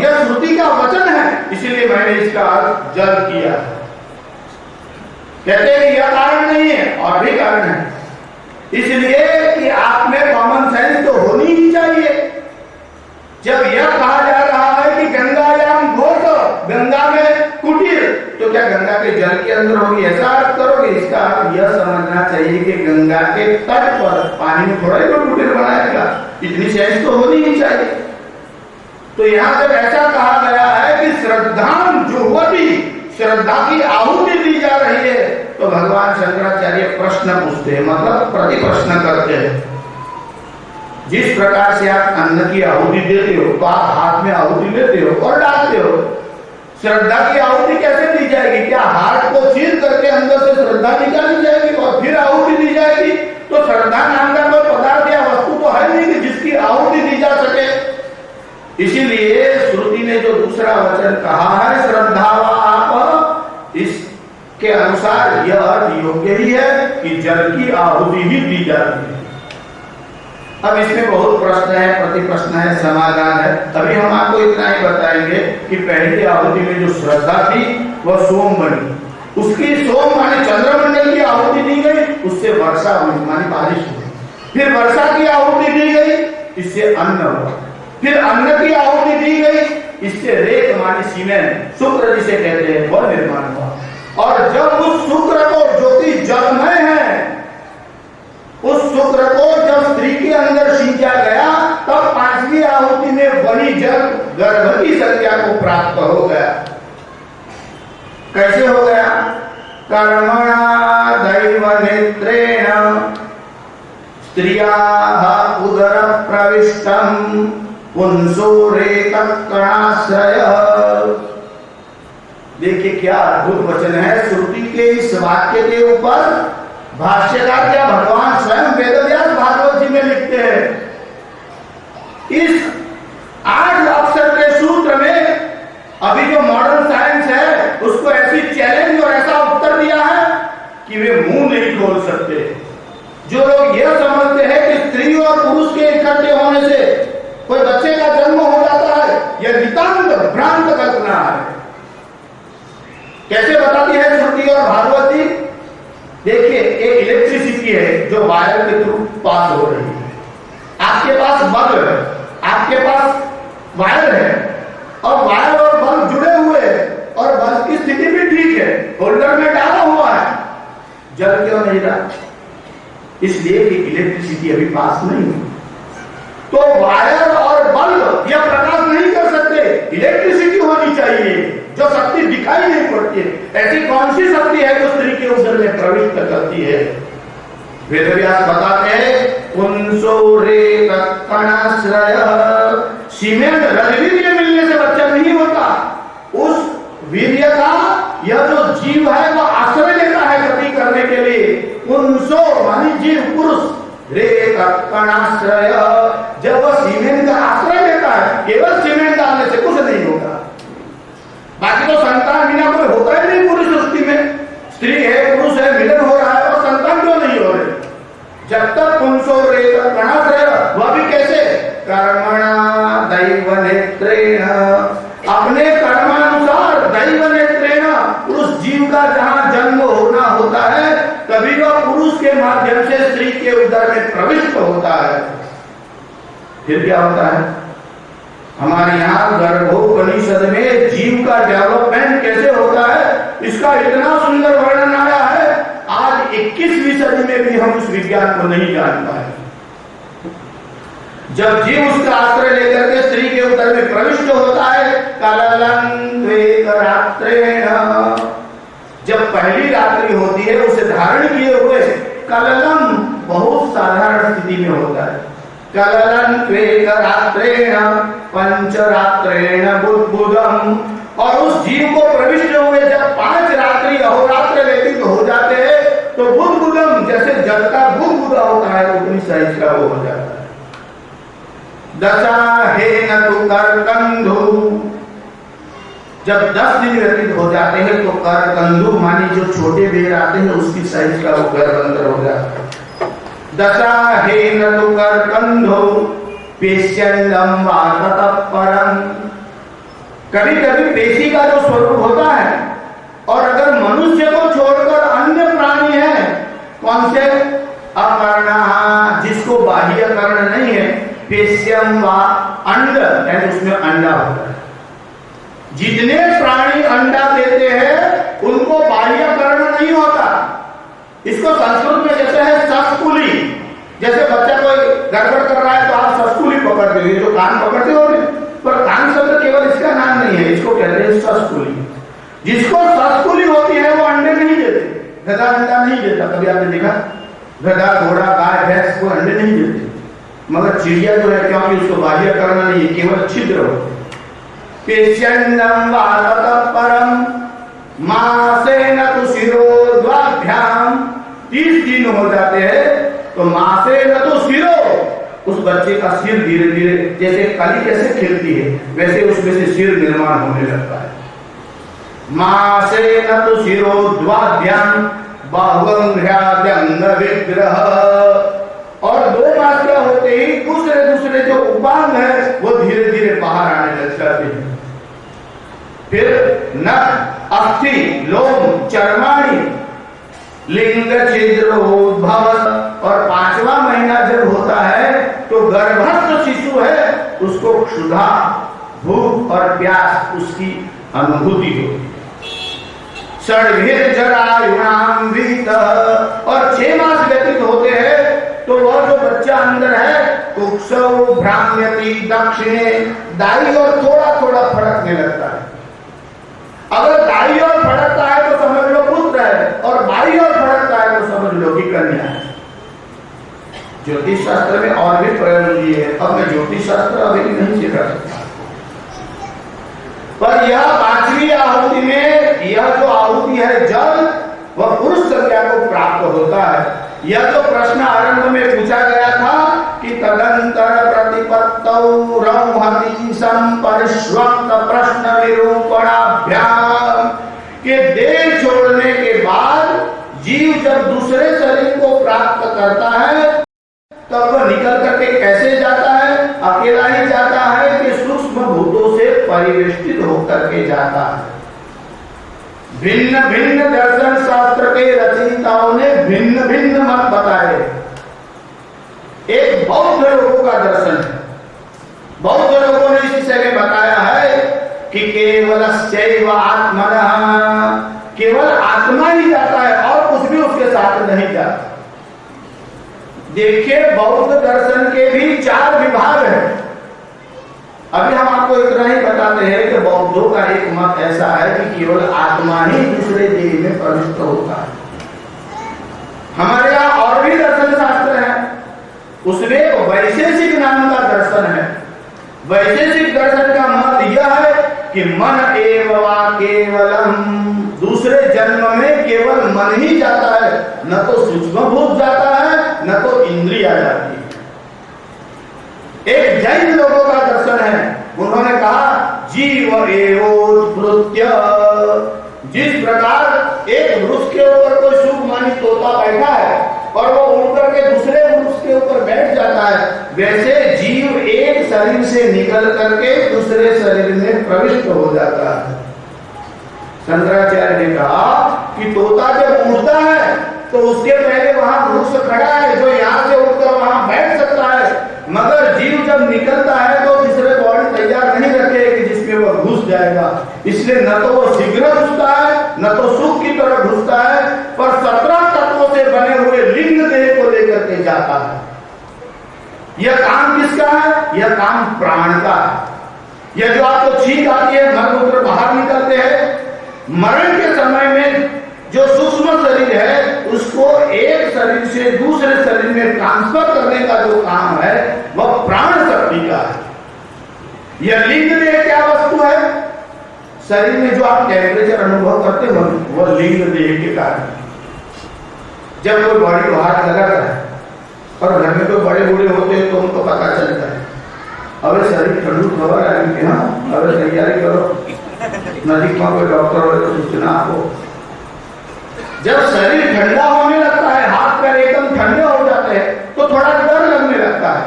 यह श्रुति का वचन है, इसीलिए मैंने इसका अर्थ जल किया। कहते हैं यह कारण नहीं है, और भी कारण है। इसलिए कि आप में कॉमन सेंस तो होनी ही चाहिए। जब यह कहा जा रहा है कि गंगायाम घोष, गंगा में कुटीर, तो क्या गंगा के जल के अंदर होगी, ऐसा अर्थ करोगे? इसका अर्थ यह समझना चाहिए कि गंगा के तट पर पानी में थोड़ा ही कुटीर बनाएगा, इतनी सेंस तो होनी ही चाहिए। तो यहाँ जब ऐसा कहा गया है कि श्रद्धा जुह्वति, श्रद्धा की आहुति दी जा रही है, तो भगवान शंकराचार्य प्रश्न पूछते हैं, मतलब प्रति प्रश्न करते हैं। जिस प्रकार से आप अन्न की आहुति देते हो तो आप हाथ में आहुति लेते हो और डालते हो, श्रद्धा की आहुति कैसे दी जाएगी? क्या हाथ को चीर करके अंदर से श्रद्धा निकाली जाएगी और फिर आहुति दी जाएगी? तो श्रद्धा नाम का कोई पदार्थ या वस्तु तो है नहीं कि जिसकी आहुति दी जा सके। इसीलिए श्रुति ने जो दूसरा वचन कहा है श्रद्धा वा आप, इसके अनुसार यह अर्थ योग्य ही है कि जल की आहुति ही दी जाती है। अब इसमें बहुत प्रश्न है, प्रति प्रश्न है, समाधान है। अभी हम आपको इतना ही बताएंगे कि पहली आहुति में जो श्रद्धा थी वह सोम बनी, उसकी सोम माने चंद्रमंडल की आहुति दी गई, उससे वर्षा हुई माने बारिश हुई। फिर वर्षा की आहुति दी गई, इससे अन्न हुआ। फिर अन्न की आहुति दी गई, इससे रेत माने सीमेंट, शुक्र जिसे कहते हैं, वह निर्माण हुआ। और जब उस शुक्र को, जो कि जलमय है, उस शुक्र को जब स्त्री के अंदर सींचा गया, तब पांचवी आहुति में वही जल गर्भ की संख्या को प्राप्त हो गया। कैसे हो गया? कर्मणा दैव नेत्रेण स्त्रियाः उदर प्रविष्टं पुंसोरेतकणाश्रय। देखिए क्या अद्भुत वचन है। श्रुति के इस वाक्य के ऊपर भाष्यकार क्या भगवान स्वयं वेदव्यास भागवत जी में लिखते हैं। इस 8 अक्षर के सूत्र में अभी जो मॉडर्न साइंस है उसको ऐसी चैलेंज और ऐसा उत्तर दिया है कि वे मुंह नहीं खोल सकते। जो लोग यह समझते हैं कि स्त्री और पुरुष के इकट्ठे होने से कोई बच्चे का जन्म हो जाता है, यह नितांत भ्रांत कल्पना है। कैसे बताती है श्रुति और भागवत जी? देखिए, एक इलेक्ट्रिसिटी है जो वायर के थ्रू पास हो रही है। आपके पास बल्ब है, आपके पास वायर है, और वायर और बल्ब जुड़े हुए हैं, और बल्ब की स्थिति भी ठीक है, होल्डर नहीं रहा, इसलिए कि इलेक्ट्रिसिटी अभी पास नहीं हुई। तो वायर और बल्ब यह प्रकाश नहीं कर सकते, इलेक्ट्रिसिटी होनी चाहिए जो शक्ति दिखाई नहीं पड़ती है। ऐसी कौन सी शक्ति है जो स्त्री के उदर में प्रविष्ट करती है? वेदव्यास बताते हैं पुंसो रे कणाश्रय, सीमेंट रजवीर्य मिलने से बच्चा नहीं होता, उस वीर्य का यह जो जीव है वह आश्रय लेता है गति करने के लिए। पुंसो मानी जीव पुरुष, रे कणाश्रय, जब वह सीमेंट का आश्रय लेता है, केवल सीमेंट डालने से कुछ नहीं होगा, बाकी तो संतान बिना कोई होता ही नहीं पूरी सृष्टि में। स्त्री है पुरुष है मिलन हो रहा है और संतान क्यों नहीं हो रहे? जब तक पुंसो रे कणाश्रय, वह भी कैसे? कर्मणा दैव नेत्रेण, अपने कर्मानुसार दैव नेत्रेण, उस जीव का जहां जन्म होना होता है तभी वह पुरुष के माध्यम से स्त्री के उदर में प्रविष्ट होता है। फिर क्या होता है? हमारे यहाँ गर्भोपनिषद में जीव का डेवलपमेंट कैसे होता है इसका इतना सुंदर वर्णन आया है। आज 21वीं सदी में भी हम उस विज्ञान को नहीं जान पाए। जब जीव उसका आश्रय लेकर के स्त्री के उदर में प्रविष्ट होता है, कललं रात्रेण, जब पहली रात्रि होती है उसे धारण किए हुए कललं बहुत साधारण स्थिति में होता है। कललं रात्रेण पंचरात्रेण बुद्बुदम्, और उस जीव को प्रविष्ट हुए जब 5 रात्रि अहोरात्र व्यतीत हो जाते हैं तो बुद्बुदम्, जैसे जल का बुदबुदा होता है उतनी साइज का वो हो जाता है। दशाहेन तु करकंधु, जब 10 दिन व्यतीत हो जाते हैं तो करकंधु मानी जो छोटे बेर आते हैं उसकी साइज का वो गर्भांतर हो जाता है। दशाहेन तु करकंधु पेश्यंदम वा ततः परम, कभी कभी पेशी का जो स्वरूप होता है, और अगर मनुष्य को छोड़कर अन्य प्राणी है, कौन से? अकर्णा, जिसको बाह्य कर्ण नहीं है, पेश्यम वा अंड, यानी उसमें अंडा होता है। जितने प्राणी अंडा देते हैं उनको बाह्य कर्ण नहीं होता। इसको संस्कृत में जैसे है सस्कुली, जैसे बच्चा कोई गड़बड़ कर रहा है तो आप सस्कुली पकड़ते हो, जो कान पकड़ते हो, पर कान शब्द केवल इसका नाम नहीं है, इसको कहते हैं सस्कुली। जिसको सस्कुली होती है वो अंडे नहीं देते, गधा अंडा नहीं देता। कभी आपने देखा गधा घोड़ा गाय भैंस को अंडे नहीं देते, मगर चिड़िया जो है क्योंकि उसको बाह्य करना नहीं है, केवल छिद्र होते। पेश्यन्नम वा ततः परम मासेन तु शिरोद्वाभ्याम, 30 दिन हो जाते हैं तो मासेन तु शिरो, उस बच्चे का सिर धीरे धीरे, जैसे कली कैसे खिलती है वैसे उसमें से सिर निर्माण होने लगता है। मासेन तु शिरोद्वाभ्याम बाहुंघ्राद्यंग विग्रह, और 2 मास क्या होते ही दूसरे जो उपांग है वो धीरे धीरे बाहर आने लग जाते हैं। फिर नख, अस्थि, लोम, चर्माणी, लिंग छिद्रोद्भव, और 5वां महीना जब होता है तो गर्भस्थ शिशु है उसको क्षुधा, भूख और प्यास उसकी अनुभूति होती है। षड्भिर जरायुणाम विहित, और 6 मास व्यतीत होते हैं तो वह जो बच्चा अंदर है कुक्षौ भ्राम्यति दक्षिणे, दाई और थोड़ा थोड़ा फड़कने लगता है। अगर दाई और फड़कता है तो समझ लो पुत्र है, और बाई और फड़कता है तो समझ लो कि कन्या है। ज्योतिष शास्त्र में और भी प्रयोग ये है, अब मैं ज्योतिष शास्त्र अभी नहीं सिखा सकता, पर यह 5वीं आहुति में यह जो आहुति है जल, वह पुरुष संज्ञा को प्राप्त होता है। यह जो प्रश्न आरंभ में पूछा गया था कि तदंतर प्रतिपत्तौ रौहति संपरिष्वक्त प्रश्न निरूपणाभ्याम, के देह छोड़ने के बाद जीव जब दूसरे शरीर को प्राप्त करता है तब वह निकल करके कैसे जाता है? अकेला ही जाता है कि सूक्ष्म भूतों से परिवेष्टित होकर के जाता है। भिन्न भिन्न दर्शन शास्त्र के रचयिताओं ने भिन्न भिन्न मत बताए। एक बौद्ध लोगों का दर्शन है, बौद्ध लोगों ने इस विषय में बताया है कि केवल आत्मनः, केवल आत्मा ही जाता है और कुछ भी उसके उसके साथ नहीं जाता। देखिए, बौद्ध दर्शन के भी 4 विभाग हैं। अभी हम आपको इतना ही बताते हैं कि बौद्धों का एक मत ऐसा है कि केवल आत्मा ही दूसरे देह में प्रविष्ट होता है। हमारे यहाँ और भी दर्शन शास्त्र है, उसमें वैशेषिक नाम का दर्शन है। वैशेषिक दर्शन का मत यह है कि मन एव वा केवलम, दूसरे जन्म में केवल मन ही जाता है, न तो सूक्ष्म भूत जाता है न तो इंद्रिया जाती है। एक जैन लोगों का दर्शन है, उन्होंने कहा जीव एवोत्प्लुत्य, जिस प्रकार एक वृक्ष के ऊपर कोई सुखमानी तोता बैठा है और वो उड़ करके दूसरे वृक्ष के ऊपर बैठ जाता है, वैसे जीव एक शरीर से निकल करके दूसरे शरीर में प्रविष्ट हो जाता है। शंकराचार्य ने कहा कि तोता जब उड़ता है तो उसके पहले वहां वृक्ष खड़ा है जो यहाँ से उड़कर वहां बैठ सकता है, मगर जीव जब निकलता है तो तीसरे बॉडी तैयार नहीं रखे कि जिसमें वह घुस जाएगा। इसलिए न तो वो शीघ्र घुसता है न तो सुख की तरह घुसता है, पर 17 तत्वों से बने हुए लिंग देह को लेकर के जाता है। यह काम किसका है? यह काम प्राण का है। यह जो आपको छींक आती है, मलमूत्र बाहर निकलते हैं, मरण के समय में जो सूक्ष्म शरीर है उसको एक शरीर से दूसरे शरीर में ट्रांसफर करने का जो काम है वह प्राण शक्ति का है। यह लिंग देह क्या वस्तु है? शरीर में जो आप टेम्परेचर अनुभव करते हो वह लिंग देह के कारण। जब कोई बॉडी बाहर लगाता है और घर में कोई बड़े बूढ़े होते हैं तो उनको पता चलता है, अबे शरीर ठंडू खबर आएंगे, हाँ अबे तैयारी करो, नजीक में कोई डॉक्टर हो तो सूचना आपको। जब शरीर ठंडा होने लगता है, हाथ पैर एकदम ठंडे हो जाते हैं तो थोड़ा डर लगने लगता है।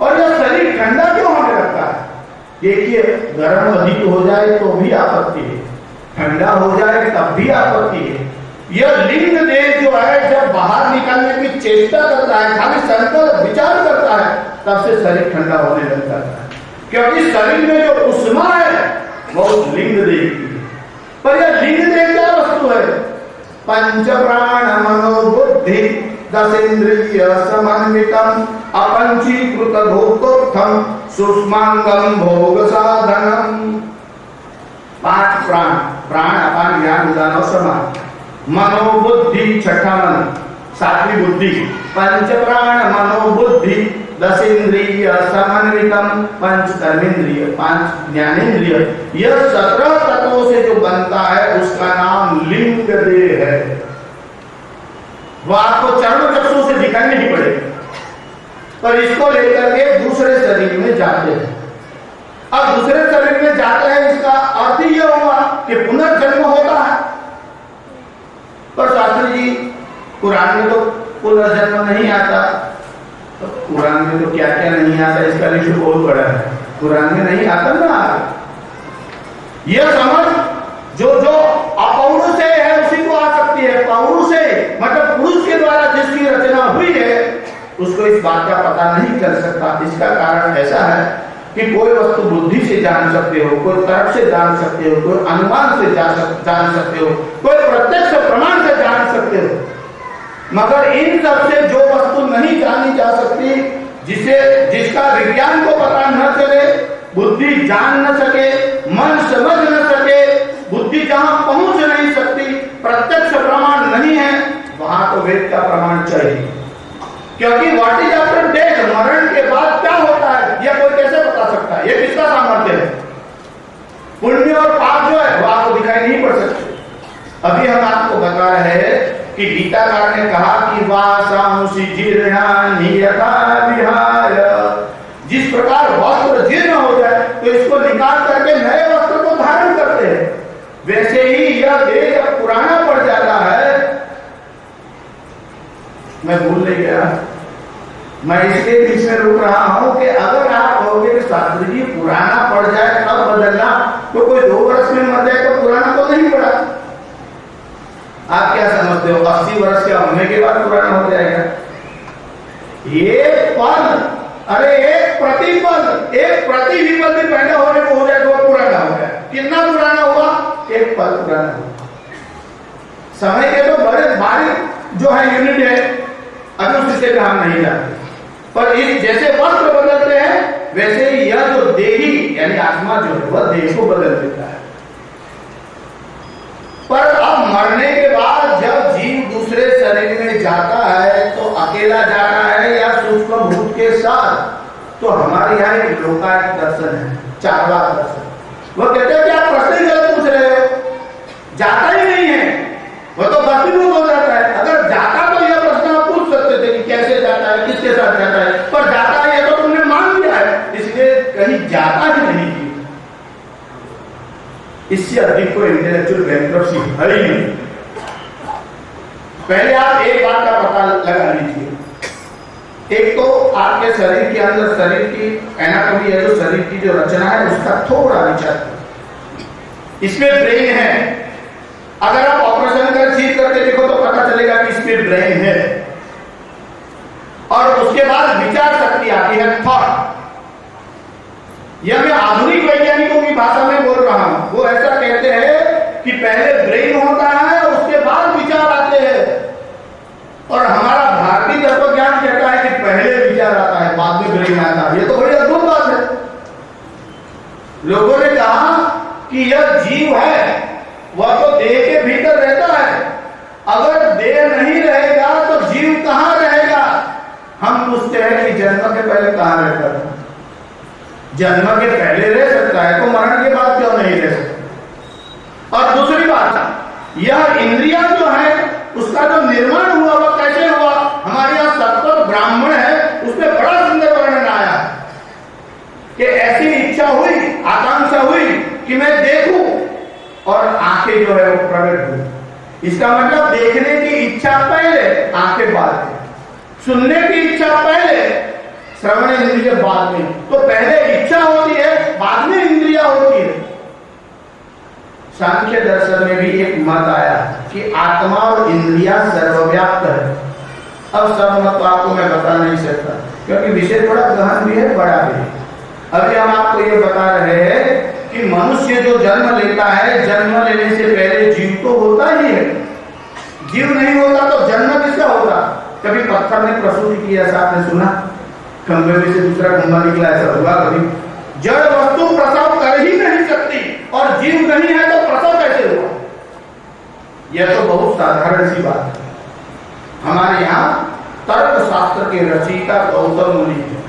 और जब शरीर ठंडा क्यों होने लगता है? देखिए, गर्म अधिक हो जाए तो भी आपत्ति है, ठंडा हो जाए तब भी आपत्ति है। यह लिंग देह जो है जब बाहर निकलने की चेष्टा करता है, खाली संकल्प विचार करता है, तब से शरीर ठंडा होने लग जाता है, क्योंकि शरीर में जो उष्मा है वो उस लिंग देह की है। पर यह लिंग देह क्या वस्तु है? पंच प्राण मनो बुद्धि 10 इंद्रिय समन्वितम अपंचीकृत भोक्तोत्थम सूक्ष्मांगम भोग साधनम। 5 प्राण, प्राण अपान ज्ञान उदान और समान, मनो बुद्धि छठा मन, 7वीं बुद्धि, पंच प्राण मनो बुद्धि 10 इंद्रिय समन्वितम, 5 कर्मेंद्रिय, 5 ज्ञानेंद्रिय, यह 17 तत्वों से जो बनता है उसका नाम लिंग देह है। वह आपको चरण चक्षु से दिखाई नहीं पड़ेगा, पर इसको लेकर के दूसरे शरीर में जाते हैं। अब दूसरे शरीर में जाते हैं, इसका अर्थ यह हुआ कि पुनर्जन्म होता है। पर शास्त्री जी, कुरान में तो पुनर्जन्म नहीं आता। तो कुरान में तो क्या क्या नहीं आता, इसका लिस्ट बहुत बड़ा है, कुरान में नहीं आता ना। यह समझ जो अपौरुष है उसी को आ सकती है। पौरुष है मतलब पुरुष के द्वारा जिसकी रचना हुई है उसको इस बात का पता नहीं कर सकता। इसका कारण ऐसा है कि कोई वस्तु बुद्धि से जान सकते हो, कोई तर्क से जान सकते हो, कोई अनुमान से जान सकते हो, कोई प्रत्यक्ष प्रमाण से जान सकते हो, मगर इन सब से जो वस्तु नहीं जानी जा सकती, जिसका विज्ञान को पता न चले, बुद्धि जान न सके, मन समझ न सके, बुद्धि जहां पहुंच नहीं सकती, प्रत्यक्ष प्रमाण नहीं है, वहां तो वेद का प्रमाण चाहिए। क्योंकि व्हाट इज आफ्टर डेथ, मरण के बाद क्या होता है यह कोई कैसे बता सकता है? यह किसका सामर्थ्य है? पुण्य और पाप जो है वो आपको दिखाई नहीं पड़ सकते। अभी हम आपको बता रहे हैं कि गीताकार ने कहा कि वासांसि जीर्णानि यथा विहाय, जिस प्रकार वस्त्र जीर्ण हो जाए तो इसको निकाल करके नए वस्त्र को धारण करते हैं, वैसे ही यह देह जब पुराना पड़ जाता है। मैं भूल नहीं गया, मैं इसके बीच में रुक रहा हूं कि अगर आप कहोगे कि शास्त्री जी पुराना पड़ जाए तब बदलना, तो कोई 2 वर्ष में मर जाए तो पुराना तो नहीं पड़ा। आप क्या समझते हो 80 वर्ष के होने के बाद पुराना हो जाएगा? एक पल, अरे एक प्रतिपल, एक प्रति विपत्ति पैदा होने को हो जाए तो पुराना हो गया। कितना पुराना हुआ? एक पल पुराना हुआ। समय के तो बड़े भारी जो है यूनिट है, अभी उस विषय का हम नहीं जानते, पर इस जैसे वस्त्र बदलते हैं वैसे ही यह जो देही यानी आत्मा जो है वह देह को बदल देता है। पर अब मरने के बाद जब जीव दूसरे शरीर में जाता है तो अकेला जाता है या सूक्ष्म भूत के साथ, तो हमारे यहाँ एक लोकायत दर्शन है, चार्वाक दर्शन। वह कहते हैं कि आप प्रश्न ही गलत पूछ रहे हो, जाता ही नहीं है, वह तो भस्मीभूत हो जाता है। अगर जाता तो यह प्रश्न आप पूछ सकते थे कि कैसे जाता है, किसके साथ जाता है, पर जाता है यह तो तुमने मान लिया है, इसलिए कहीं जाता ही नहीं। इससे अधिक कोई इंटेलेक्चुअल बैंक्रप्सी है ही नहीं। पहले आप एक बात का पता लगा लीजिए, एक तो आपके शरीर के अंदर शरीर की एनाटॉमी है, जो शरीर की जो रचना है उसका थोड़ा विचार करें। इसमें ब्रेन है, अगर आप ऑपरेशन कर चीज करके देखो तो पता चलेगा कि इसमें ब्रेन है। और उसके बाद विचार शक्ति आती है, थॉट। यह मैं आधुनिक वैज्ञानिकों की भाषा में बोल रहा हूं। वो ऐसा कहते हैं कि पहले ब्रेन होता है और उसके बाद विचार आते हैं, और हमारा भारतीय तत्वज्ञान कहता है कि पहले विचार आता है बाद में ब्रेन आता है। ये तो बड़ी अद्भुत बात है। लोगों ने कहा कि यह जीव है वह तो देह के भीतर रहता है, अगर देह नहीं रहेगा तो जीव कहां रहेगा? हम पूछते हैं कि जन्म के पहले कहां रहता है? जन्म के पहले रह सकता है तो मरण के बाद क्यों नहीं रह सकता? और दूसरी बात, यह इंद्रिया जो है उसका जो निर्माण हुआ वह कैसे हुआ? हमारे यहाँ सत्वर ब्राह्मण है, उसमें बड़ा सुंदर वर्णन आया कि ऐसी इच्छा हुई, आकांक्षा हुई कि मैं देखूं, और आंखें जो है वो प्रकट हुई। इसका मतलब देखने की इच्छा पहले, आंखें बाद में, सुनने की इच्छा पहले, श्रवण इंद्रिय बाद में। तो पहले इच्छा होती है, बाद में इंद्रिया होती है। सांख्य दर्शन में भी एक मत आया कि आत्मा और इंद्रिया सर्वव्याप्त है। अब सब मत तो आपको मैं बता नहीं सकता क्योंकि विषय थोड़ा गहन भी है, बड़ा भी है। अभी हम आपको ये बता रहे हैं कि मनुष्य जो जन्म लेता है, जन्म लेने से पहले जीव तो होता ही है। जीव नहीं होता तो जन्म किसका होगा? कभी पत्थर ने प्रसूति की, ऐसा आपने सुना? खंभे में से दूसरा खंभा निकला, ऐसा हुआ कभी? जड़ वस्तु प्रसव कर ही नहीं सकती, और जीव नहीं है तो प्रसव कैसे हुआ? यह तो बहुत साधारण सी बात है। हमारे यहाँ तर्क शास्त्र के रचयिता गौतम मुनि है,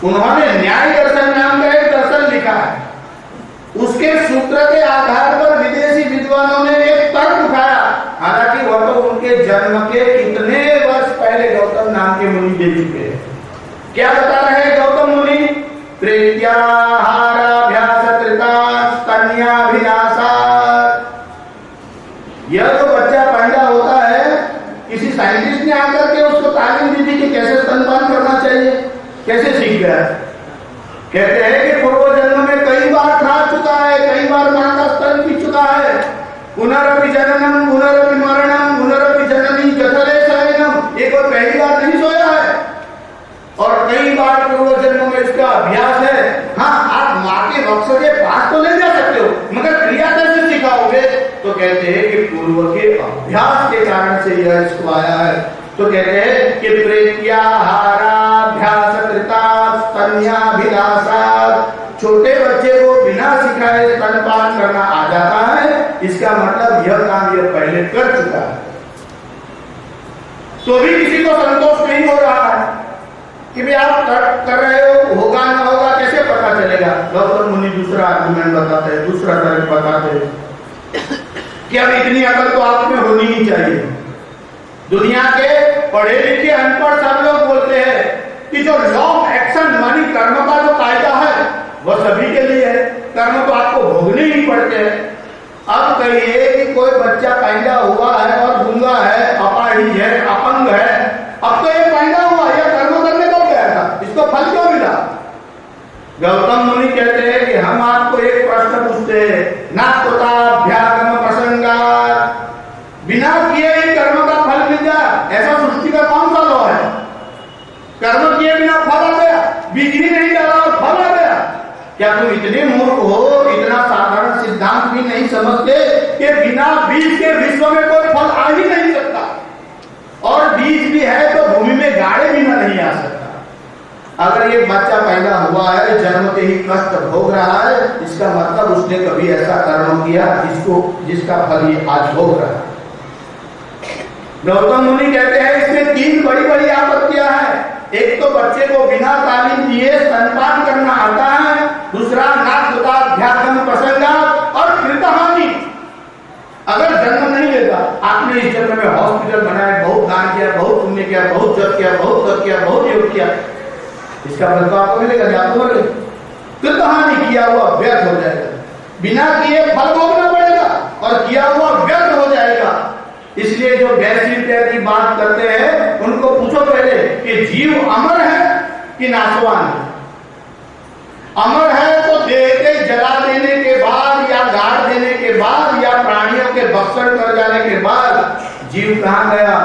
उन्होंने न्याय दर्शन नाम का एक दर्शन लिखा है। उसके सूत्र के आधार पर विदेशी विद्वानों ने एक तर्क उठाया, हालांकि वह तो उनके जन्म के कितने वर्ष पहले गौतम नाम के मुनि दे चुके हैं। क्या बता रहे हैं गौतम मुनि? यह जो बच्चा पैदा होता है, किसी साइंटिस्ट ने आकर के उसको तालीम दी थी कि कैसे स्तनपान करना चाहिए, कैसे सीख गया? कहते हैं कि पूर्व जन्म में कई बार खा चुका है, कई बार मां का स्तन पी चुका है। पुनरपि जननम पुनरपि मरणम पुनरपि जननी जठरे शयनम, एक बार पहली बार नहीं सोया है, और कई बार पूर्व जन्म में इसका अभ्यास है। हाँ, आप माँ के वक्ष के पास तो ले जा सकते हो, मगर क्रिया कैसे सिखाओगे? तो कहते हैं कि पूर्व के अभ्यास के कारण से यह इसको आया है। तो कहते हैं कि प्रेत्याहाराभ्यास कृता स्तन्याभिलाषा, छोटे बच्चे को बिना सिखाए स्तनपान करना आ जाता है, इसका मतलब यह काम यह पहले कर चुका है। तो भी किसी को संतोष नहीं हो रहा है कि भाई आप कर रहे हो, होगा ना होगा कैसे पता चलेगा? गौतम मुनि दूसरा आर्गुमेंट बताते हैं, दूसरा तर्क बताते हैं कि अब इतनी अकल तो आप में होनी ही चाहिए। दुनिया के पढ़े लिखे अनपढ़ सब लोग बोलते हैं कि जो लॉ ऑफ एक्शन मानी कर्म का जो कायदा है वह सभी के लिए है, कर्म तो आपको भोगने ही पड़ते हैं। अब कहिए कि कोई बच्चा पैदा हुआ है और गूंगा है, अपाहिज है, अपंग है, अब तो ये पैदा हुआ, यह कर्म करने को गया था, इसको फल क्यों मिला? गौतम मुनि कहते हैं कि हम आपको एक प्रश्न पूछते हैं, नात्वताभ्यागम प्रसंगात्, बिना किए ही कर्म का फल मिल जाए, ऐसा सृष्टि का कौन सा लॉ है? कर्म किए बिना फल आ गया, बीज ही नहीं डाला और फल आ गया। क्या तुम इतने मूर्ख हो, इतना साधारण सिद्धांत भी नहीं समझते कि बिना बीज के विश्व में कोई फल आ ही नहीं सकता? है तो भूमि में गाड़े बिना नहीं आ सकता। अगर ये बच्चा पैदा हुआ है, जन्मते ही कष्ट भोग रहा है, इसका मतलब उसने कभी ऐसा कर्म किया जिसका फल ये आज भोग रहा है। गौतम मुनि कहते हैं इसमें 3 बड़ी बड़ी आपत्तियां हैं। एक तो बच्चे को बिना तालीम दिए स्तनपान करना आता है, दूसरा नागुताध्यात्म प्रसंगा और कृतहानि। अगर जन्म नहीं लेता, आपने इस जन्म में हॉस्पिटल बनाए, बहुत दान किया, बहुत पुण्य किया, बहुत जप किया, बहुत तप किया, बहुत योग किया, इसका फल तो आपको मिलेगा, आपको मिलेगा। कृतहानि, किया हुआ व्यर्थ हो जाएगा, बिना किए फल भोगना पड़ेगा और किया हुआ व्यर्थ हो जाएगा। इसलिए जो वैसी की बात करते हैं उनको पूछो पहले कि जीव अमर है कि नाशवान है। अमर है तो देह के जला देने के बाद या गाड़ देने के बाद या प्राणियों के भक्षण कर जाने के बाद जीव कहां गया?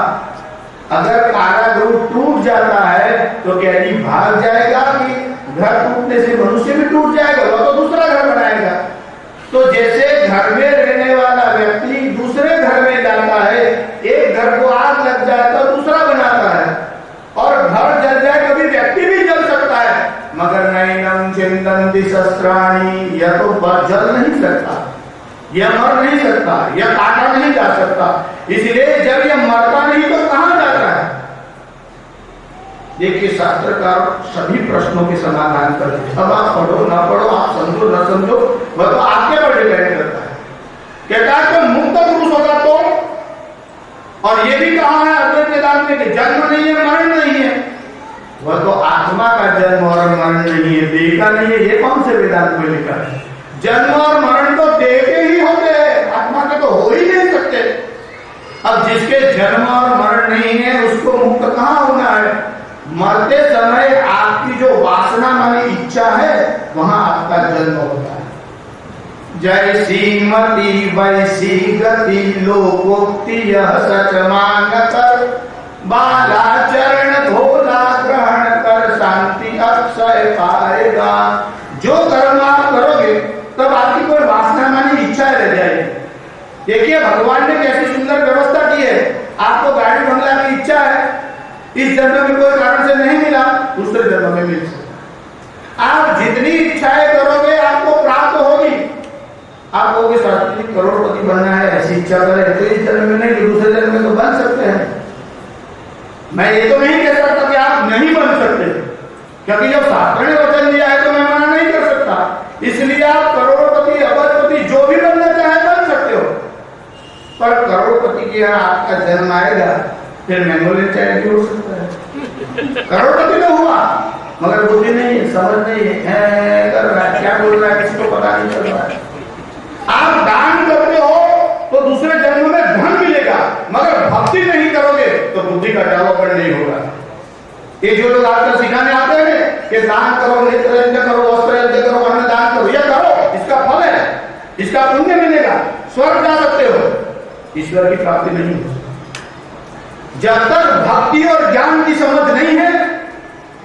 अगर कारागृह टूट जाता है तो क्या जी भाग जाएगा कि घर टूटने से मनुष्य भी टूट जाएगा? वो तो दूसरा घर बनाएगा। तो जैसे घर में रहने वाला व्यक्ति दूसरे घर में जाता है, एक घर को आग लग जाए तो दूसरा बनाता है, और घर जल जाए कभी व्यक्ति भी जल सकता है, मगर नैनम चिंतन्ति शस्त्राणि, यह तो जल नहीं सकता, यह मर नहीं सकता, यह काटा नहीं जा सकता। इसलिए जब यह मरता नहीं तो कहां जाता है? देखिए शास्त्रकार सभी प्रश्नों के समाधान करते हैं। अब आप पढ़ो ना पढ़ो, आप समझो ना समझो, वह तो आपके पर डिपेंड करता है। कहता है कि मुक्त पुरुष होगा तो, और ये भी कहा है अद्वैत वेदांत में कि जन्म नहीं है मरण नहीं है। वह तो आत्मा का जन्म और मरण नहीं है, देह का नहीं है। ये कौन से वेदांत में लिखा है? जन्म और मरण तो देह के ही होते हैं, आत्मा के तो हो ही नहीं सकते। अब जिसके जन्म और मरण नहीं है उसको मुक्त कहां होना है? मरते समय आपकी जो वासना वाली इच्छा है वहां आपका जन्म होता है। जैसी मति वैसी गति, लोकोक्ति यह सच मान कर, बाला चरण धोला ग्रहण कर, शांति अक्षय पाएगा। जो कर्म आप करोगे तब आपकी कोई वासना वाली इच्छा रह जाएगी। देखिए भगवान ने कैसी सुंदर व्यवस्था की है। आपको गाड़ी बंगला की इच्छा है, इस जन्म में कोई कारण से नहीं मिला, दूसरे जन्म में मिल सकता। आप जितनी इच्छाएं करोगे आपको प्राप्त होगी। आप कहोगे शास्त्री करोड़पति बनना है, ऐसी इच्छा करें तो इस जन्म में नहीं तो दूसरे जन्म में तो बन सकते हैं। मैं ये तो नहीं कह सकता कि आप नहीं बन सकते, क्योंकि जब शास्त्र ने वचन दिया है तो मैं मना नहीं कर सकता। इसलिए आप करोड़पति अरबपति जो भी बनना चाहे बन सकते हो, पर करोड़पति के यहाँ आपका जन्म आएगा फिर मेमोरियल चाइल्ड भी हो सकता है। करोड़पति तो हुआ मगर बुद्धि नहीं है, समझ नहीं है, कर रहा है, क्या बोल रहा है किसी को पता नहीं चल रहा है। आप दान करते हो तो दूसरे जन्म में धन मिलेगा, मगर भक्ति नहीं करोगे तो बुद्धि का डेवलपमेंट नहीं होगा। ये जो लोग आजकल सिखाने आते हैं कि दान करो, नेत्र यज्ञ करो, वस्त्र यज्ञ करो, अन्न दान करो, ये करो, इसका फल है, इसका पुण्य मिलेगा, स्वर्ग जा सकते हो, ईश्वर की प्राप्ति नहीं हो। जब तक भक्ति और ज्ञान की समझ नहीं है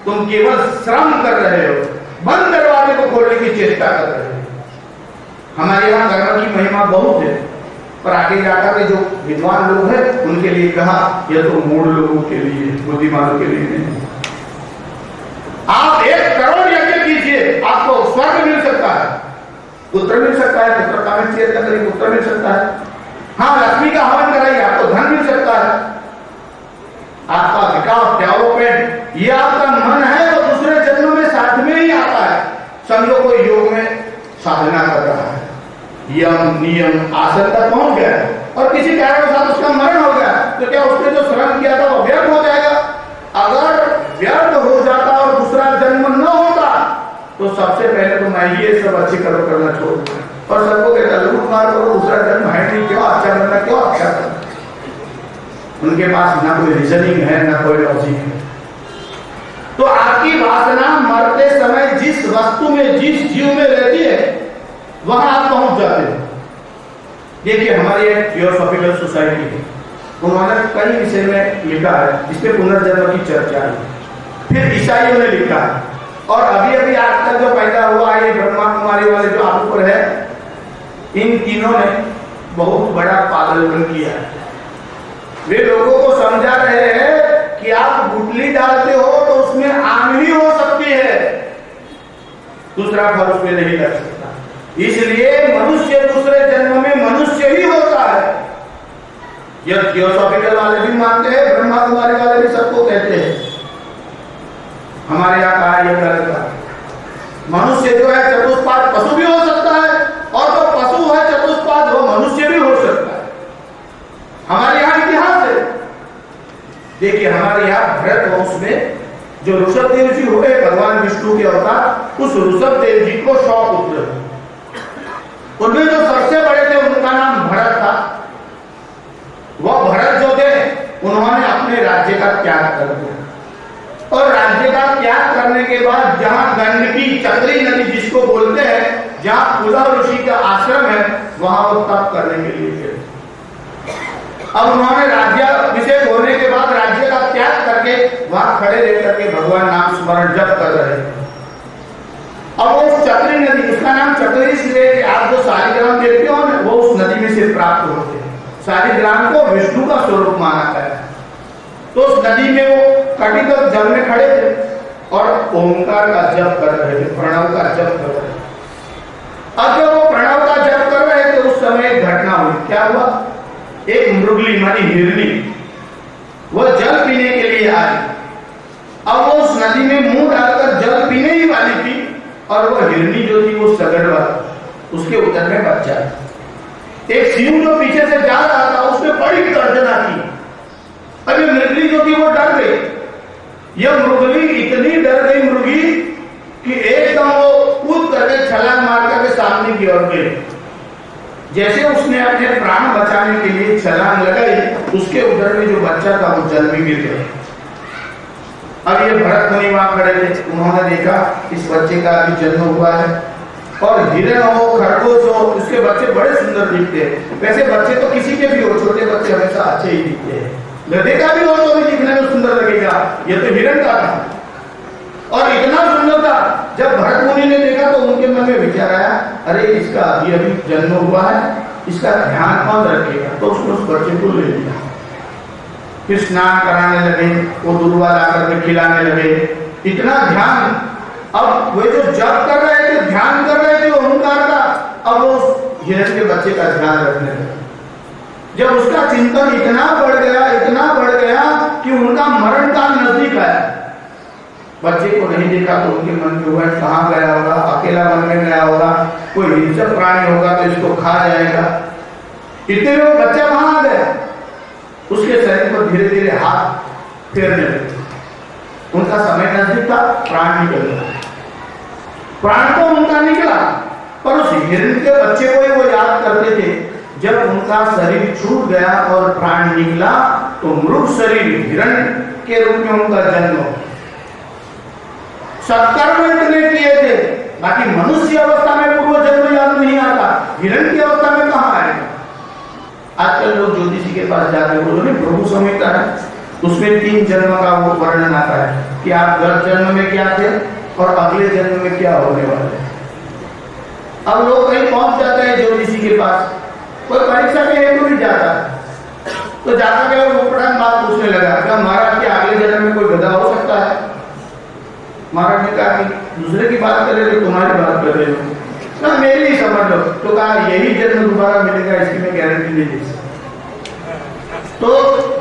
तुम केवल श्रम कर रहे हो, बंद दरवाजे को खोलने की चेष्टा कर रहे हो। हमारे यहाँ कर्म की महिमा बहुत है, पर आगे जाकर के जो विद्वान लोग हैं उनके लिए कहा यह तो मूढ़ लोगों के लिए, बुद्धिमानों के लिए नहीं। आप 1 करोड़ यज्ञ कीजिए, आपको स्वर्ग मिल सकता है, पुत्र मिल सकता है, पुत्र का पुत्र मिल सकता है। हाँ, लक्ष्मी का हवन कराइए, आपको धन मिल सकता है। आपका विकास डेवलपमेंट ये आपका मन है तो दूसरे जन्म में साथ में ही आता है। समझो कोई योग में साधना कर रहा है, यम नियम आसन तक पहुंच गया और किसी कारणवशात उसका मरण हो गया, तो क्या उसने जो श्रम किया था वो व्यर्थ हो जाएगा? अगर व्यर्थ हो जाता और दूसरा जन्म न होता तो सबसे पहले तो मैं ये सब अच्छी कर्म करना छोड़ दूं और सबको कहता लूट मार करो, दूसरा जन्म है नहीं, क्यों अच्छा करना, क्यों अच्छा करना। उनके पास ना कोई रीजनिंग है ना कोई लॉजिक है। तो आपकी वासना मरते समय जिस वस्तु में, जिस जीव में रहती है वहां आप पहुंच जाते हैं। देखिए हमारी एक थियोसॉफिकल सोसाइटी है, उन्होंने कई विषय में लिखा है जिसपे पुनर्जन्म की चर्चा है। फिर ईसाइयों ने लिखा है, और अभी अभी आजकल जो पैदा हुआ ये ब्रह्मा कुमारी वाले जो आप ऊपर है, इन तीनों ने बहुत बड़ा पागलपन किया है। वे लोगों को समझा रहे हैं कि कि आप गुठली डालते हो तो उसमें आंधी हो सकती है, दूसरा फल उसमें नहीं लग सकता। इसलिए मनुष्य दूसरे जन्म में मनुष्य ही होता है। यह थियोसॉफिकल वाले भी मानते हैं, ब्रह्मा कुमारी वाले भी सबको कहते हैं। हमारे यहाँ कहा यह गलत है। मनुष्य जो है चतुष्पाद पशु भी हो सकता है, और जो पशु है चतुष्पाद वो मनुष्य भी हो सकता है। हमारे यहाँ इतिहास है, देखिए हमारे यहाँ भरत वंश में जो ऋषभ देव जी हुए भगवान विष्णु के अवतार, उस ऋषभ देव जी को 100 पुत्र, उनमें जो सबसे बड़े थे उनका नाम भरत था। वह भरत जो थे उन्होंने अपने राज्य का त्याग कर दिया, और राज्य का त्याग करने के बाद जहां गंडकी चक्री नदी जिसको बोलते हैं, जहां पुलह ऋषि का आश्रम है, वहां वो तप करने के लिए गए। अब उन्होंने राज्याभिषेक होने के बाद राज्य का त्याग करके वहां खड़े रहकर के भगवान नाम स्मरण जप कर रहे हैं। अब वो चक्री नदी, उसका नाम चक्री इसलिए कि आप जो शालिग्राम देखते हो ना, वो उस नदी में से प्राप्त होते हैं। शालिग्राम को विष्णु का स्वरूप माना गया है। तो उस नदी में वो कटिबद्ध जल में खड़े थे और ओंकार का जप कर रहे थे, प्रणव का जप कर रहे थे। अब जब वो प्रणव का जप कर रहे थे उस समय एक घटना हुई। क्या हुआ? एक मृगली मानी हिरनी, वह जल पीने के लिए आई। अब वो उस नदी में मुंह डालकर जल पीने ही वाली थी, और वह हिरनी जो थी वो सगड़वा, उसके उदर में बच्चा। एक सिंह जो पीछे से जा रहा था उसने बड़ी गर्जना की। अब ये मृगली जो थी वो डर गई। यह मृगली इतनी डर गई मृगी कि एकदम वो कूद करके छलांग मार करके सामने की ओर गई। जैसे उसने अपने प्राण बचाने के लिए छलांग लगाई, उसके उदर में जो बच्चा था वो जल में गिर गया। अब ये भरत मुनि वहां खड़े थे, उन्होंने देखा इस बच्चे का अभी जन्म हुआ है, और हिरण हो खरगोश हो उसके बच्चे बड़े सुंदर दिखते हैं। वैसे बच्चे तो किसी के भी हो, छोटे बच्चे हमेशा अच्छे ही दिखते हैं। गधे का भी हो तो भी दिखने में सुंदर लगेगा, ये तो हिरण का था और इतना सुंदर था। जब भरत मुनि ने देखा तो उनके मन में विचार आया, अरे इसका अभी जन्म हुआ है, इसका ध्यान कौन रखेगा? तो उसने उस बच्चे को ले लिया, फिर स्नान कराने लगे, वो दूधवा ला करके खिलाने लगे। इतना ध्यान, अब वे जो जप कर रहे थे, ध्यान कर रहे थे ओंकार का, अब वो हिरण के बच्चे का ध्यान रखने लगे। जब उसका चिंतन इतना बढ़ गया कि उनका मरण काल नजदीक आया। बच्चे को नहीं देखा तो उनके मन में हुआ कहाँ गया होगा, अकेला वन में गया होगा, कोई हिंसक प्राणी होगा तो इसको खा जाएगा। इतने में वो बच्चा वहां आ गया, उसके शरीर पर धीरे धीरे हाथ फेरने लगे। उनका समय नजदीक था, प्राण निकल गया। प्राण तो उनका निकला, पर उस हिरण के बच्चे को ही वो याद करते थे। जब उनका शरीर छूट गया और प्राण निकला तो मृग शरीर हिरण के रूप में उनका जन्म हो। सत्कर्म इतने किए थे, बाकी मनुष्य अवस्था में पूर्व जन्म याद नहीं आता, हिरण की अवस्था में कहां आएगा? आजकल लोग ज्योतिषी के पास जाते बोलो प्रभु संहिता है, उसमें 3 जन्म का वो वर्णन आता है कि आप गत जन्म में क्या थे और अगले जन्म में क्या होने वाले। अब लोग कहीं पहुंच जाते हैं ज्योतिषी के पास, कोई परीक्षा के हेतु भी जाता है, तो जाता के वो पठान बात पूछने लगा, क्या महाराज के अगले जन्म में कोई गधा हो सकता है? महाराज ने कहा कि दूसरे की बात कर रहे हो, तुम्हारी बात कर रहे हो ना, मेरी ही समझ लो। तो कहा यही जन्म दोबारा मिलेगा, इसकी मैं गारंटी नहीं दे सकता। तो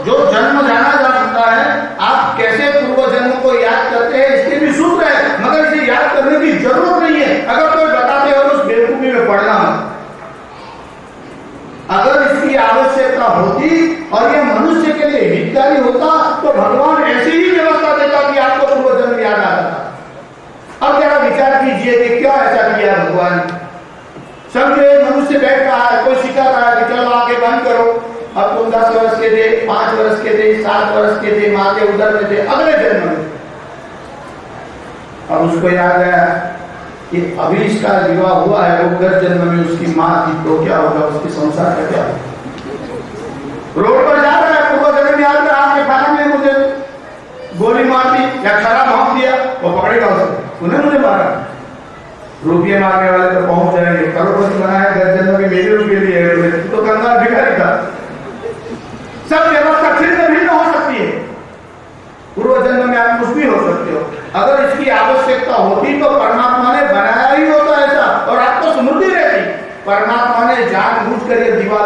जो जन्म जाना जा सकता है, आप कैसे पूर्व जन्म को याद करते हैं इसके भी सूत्र है, मगर इसे याद करने की जरूरत नहीं है। अगर कोई बताते हो तो उस बेवकूफी में पड़ना मत। अगर इसकी आवश्यकता होती और यह मनुष्य के लिए हितकारी होता तो भगवान ऐसी ही व्यवस्था देता कि आपको पूर्व जन्म याद आता। अब जरा विचार कीजिए कि क्यों ऐसा किया भगवान। समझे मनुष्य बैठ रहा है, कोई सिखा रहा है कि चलो आगे बंद करो, अब तुम 10 वर्ष के थे, 5 वर्ष के थे, 7 वर्ष के थे, माँ के उदर में थे, अगले जन्म में। अब उसको याद आया कि अभी इसका विवाह हुआ है, वो गत जन्म में उसकी माँ थी, तो क्या होगा, उसके संसार का क्या होगा। रोड पर जा रहा है, पूर्व जन्म याद रहा, आपके खाना में मुझे गोली मार दी या खराब भाग दिया, वो पकड़ेगा उसे, उन्हें मुझे मारा। रुपये मारने वाले तो पहुंच जाएंगे, करोड़पति बनाया, गत जन्म में मेरे रुपये लिए, तो कंगाल भिखारी था। सब व्यवस्था छिन्न भिन्न हो सकती है।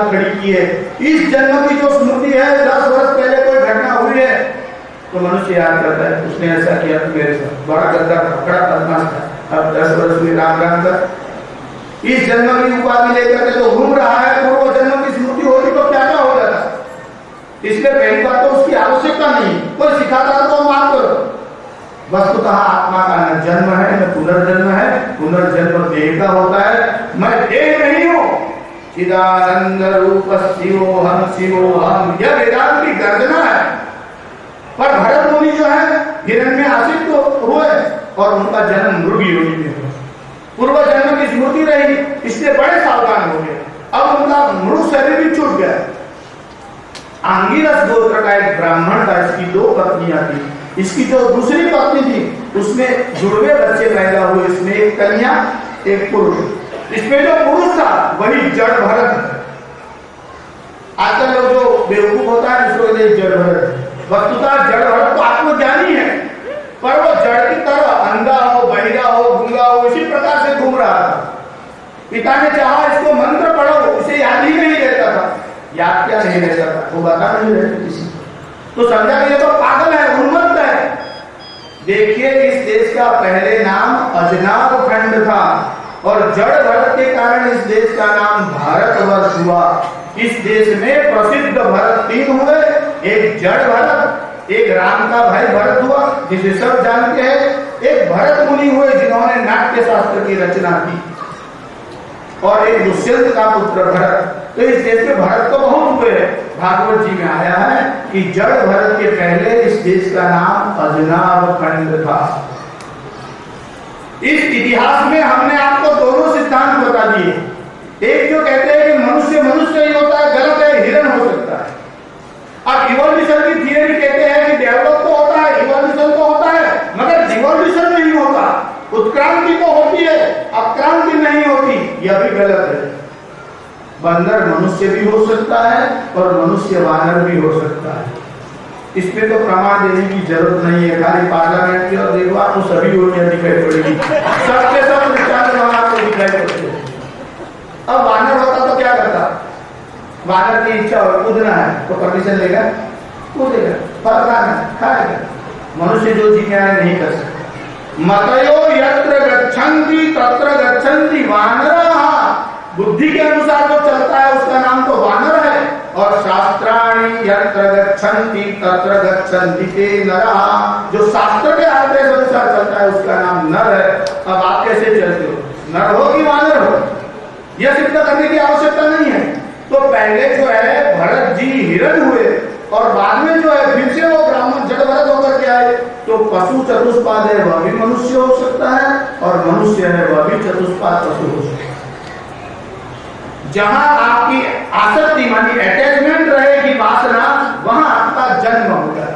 बात खड़ी की है। इस जन्म की जो स्मृति है, 10 वर्ष पहले कोई घटना हुई है तो मनुष्य याद करता है उसने ऐसा किया तो मेरे साथ, बड़ा गद्दा था, बड़ा बदमाश था, अब 10 वर्ष में राम राम कर। इस जन्म की उपाधि लेकर के तो घूम रहा है, पूर्व जन्म की स्मृति होती तो क्या क्या हो जाता। इसलिए पहली बात तो उसकी आवश्यकता नहीं, कोई सिखाता तो माफ करो। वस्तुतः आत्मा का न जन्म है न पुनर्जन्म है, पुनर्जन्म देह का होता है। मैं देह नहीं हूं, चिदानंद रूप शिवोहम, यह वेदांत की गर्जना है। पर भरत मुनि जो है हिरण्य आशिक तो हुए और उनका जन्म मृग योनि में हुआ, पूर्व जन्म की स्मृति रही, इसलिए बड़े सावधान हो गए। अब उनका मृग शरीर भी छूट गया। आंगिरस गोत्र का एक ब्राह्मण था, इसकी 2 पत्नियां थी। इसकी जो दूसरी पत्नी थी उसमें जुड़वे बच्चे पैदा हुए, इसमें एक कन्या एक पुरुष। इसमें जो पुरुष था वही जड़ भरत। आजकल लोग जो बेवकूफ होता है उसको कहते हैं जड़ भरत। वस्तुतः जड़ भरत तो आत्मज्ञानी है, पर वो जड़ की तरह अंधा हो, बहिरा हो, गूंगा हो, इसी प्रकार से घूम रहा था। पिता ने चाहा इसको मंत्र पढ़ो, इसे याद ही नहीं रहता था। याद क्या नहीं रहता था, वो बता नहीं रहते किसी को, तो समझा कि ये तो पागल है, उन्मत्त है। देखिए इस देश का पहले नाम अजनाब खंड था और जड़ भरत के कारण इस देश का नाम भारतवर्ष हुआ। इस देश में प्रसिद्ध भरत 3 हुए, एक जड़ भरत, एक राम का भाई भरत हुआ जिसे सब जानते हैं, एक भरत मुनि हुए जिन्होंने नाट्य शास्त्र की रचना की, और एक दुष्यंत का पुत्र भरत। तो इस देश में भरत तो बहुत हुए हैं। भागवत जी में आया है कि जड़ भरत के पहले इस देश का नाम अजनाब खंड था। इस इतिहास में हमने आपको दोनों सिद्धांत बता दिए। एक जो कहते हैं कि मनुष्य मनुष्य ही होता है, गलत है, हिरण हो सकता है। अब इवोल्यूशन की थियरी कहते हैं कि डेवलप तो होता है, इवोल्यूशन तो होता है, मगर डिवोल्यूशन नहीं होता। उत्क्रांति तो होती है, अपक्रांति नहीं होती, यह भी गलत है। बंदर मनुष्य भी हो सकता है और मनुष्य वानर भी हो सकता है। इसमें तो प्रमाण देने की जरूरत नहीं है, खाली पार्लियामेंट की और देखो आपको सभी योनियां दिखाई पड़ेगी, सबके सब आपको दिखाई पड़ते हैं। अब वानर होता तो क्या करता, वानर की इच्छा हो कूदना है तो परमिशन लेगा, कूदेगा, पकड़ना है, खाएगा। मनुष्य जो जिज्ञासा नहीं कर सकता। मतयो यत्र गच्छन्ति तत्र गच्छन्ति वानरः, बुद्धि के अनुसार जो चलता है उसका नाम तो वानर है। और शास्त्राणि यत्र गच्छन्ति तत्र गच्छन्ति ते नरः, जो शास्त्र के आदेश अनुसार चलता है उसका नाम नर है। अब आप कैसे चलते हो, नर हो कि वानर हो, यह सिद्ध करने की आवश्यकता नहीं है। तो पहले जो है भरत जी हिरण हुए और बाद में जो है फिर से वो ब्राह्मण जड़ भरत होकर के आए। तो पशु चतुष्पाद है वह भी मनुष्य हो सकता है और मनुष्य है वह भी चतुष्पाद पशु हो सकता है। जहां आपकी आसक्ति मानी अटैचमेंट रहेगी, वासना, वहां आपका जन्म होगा।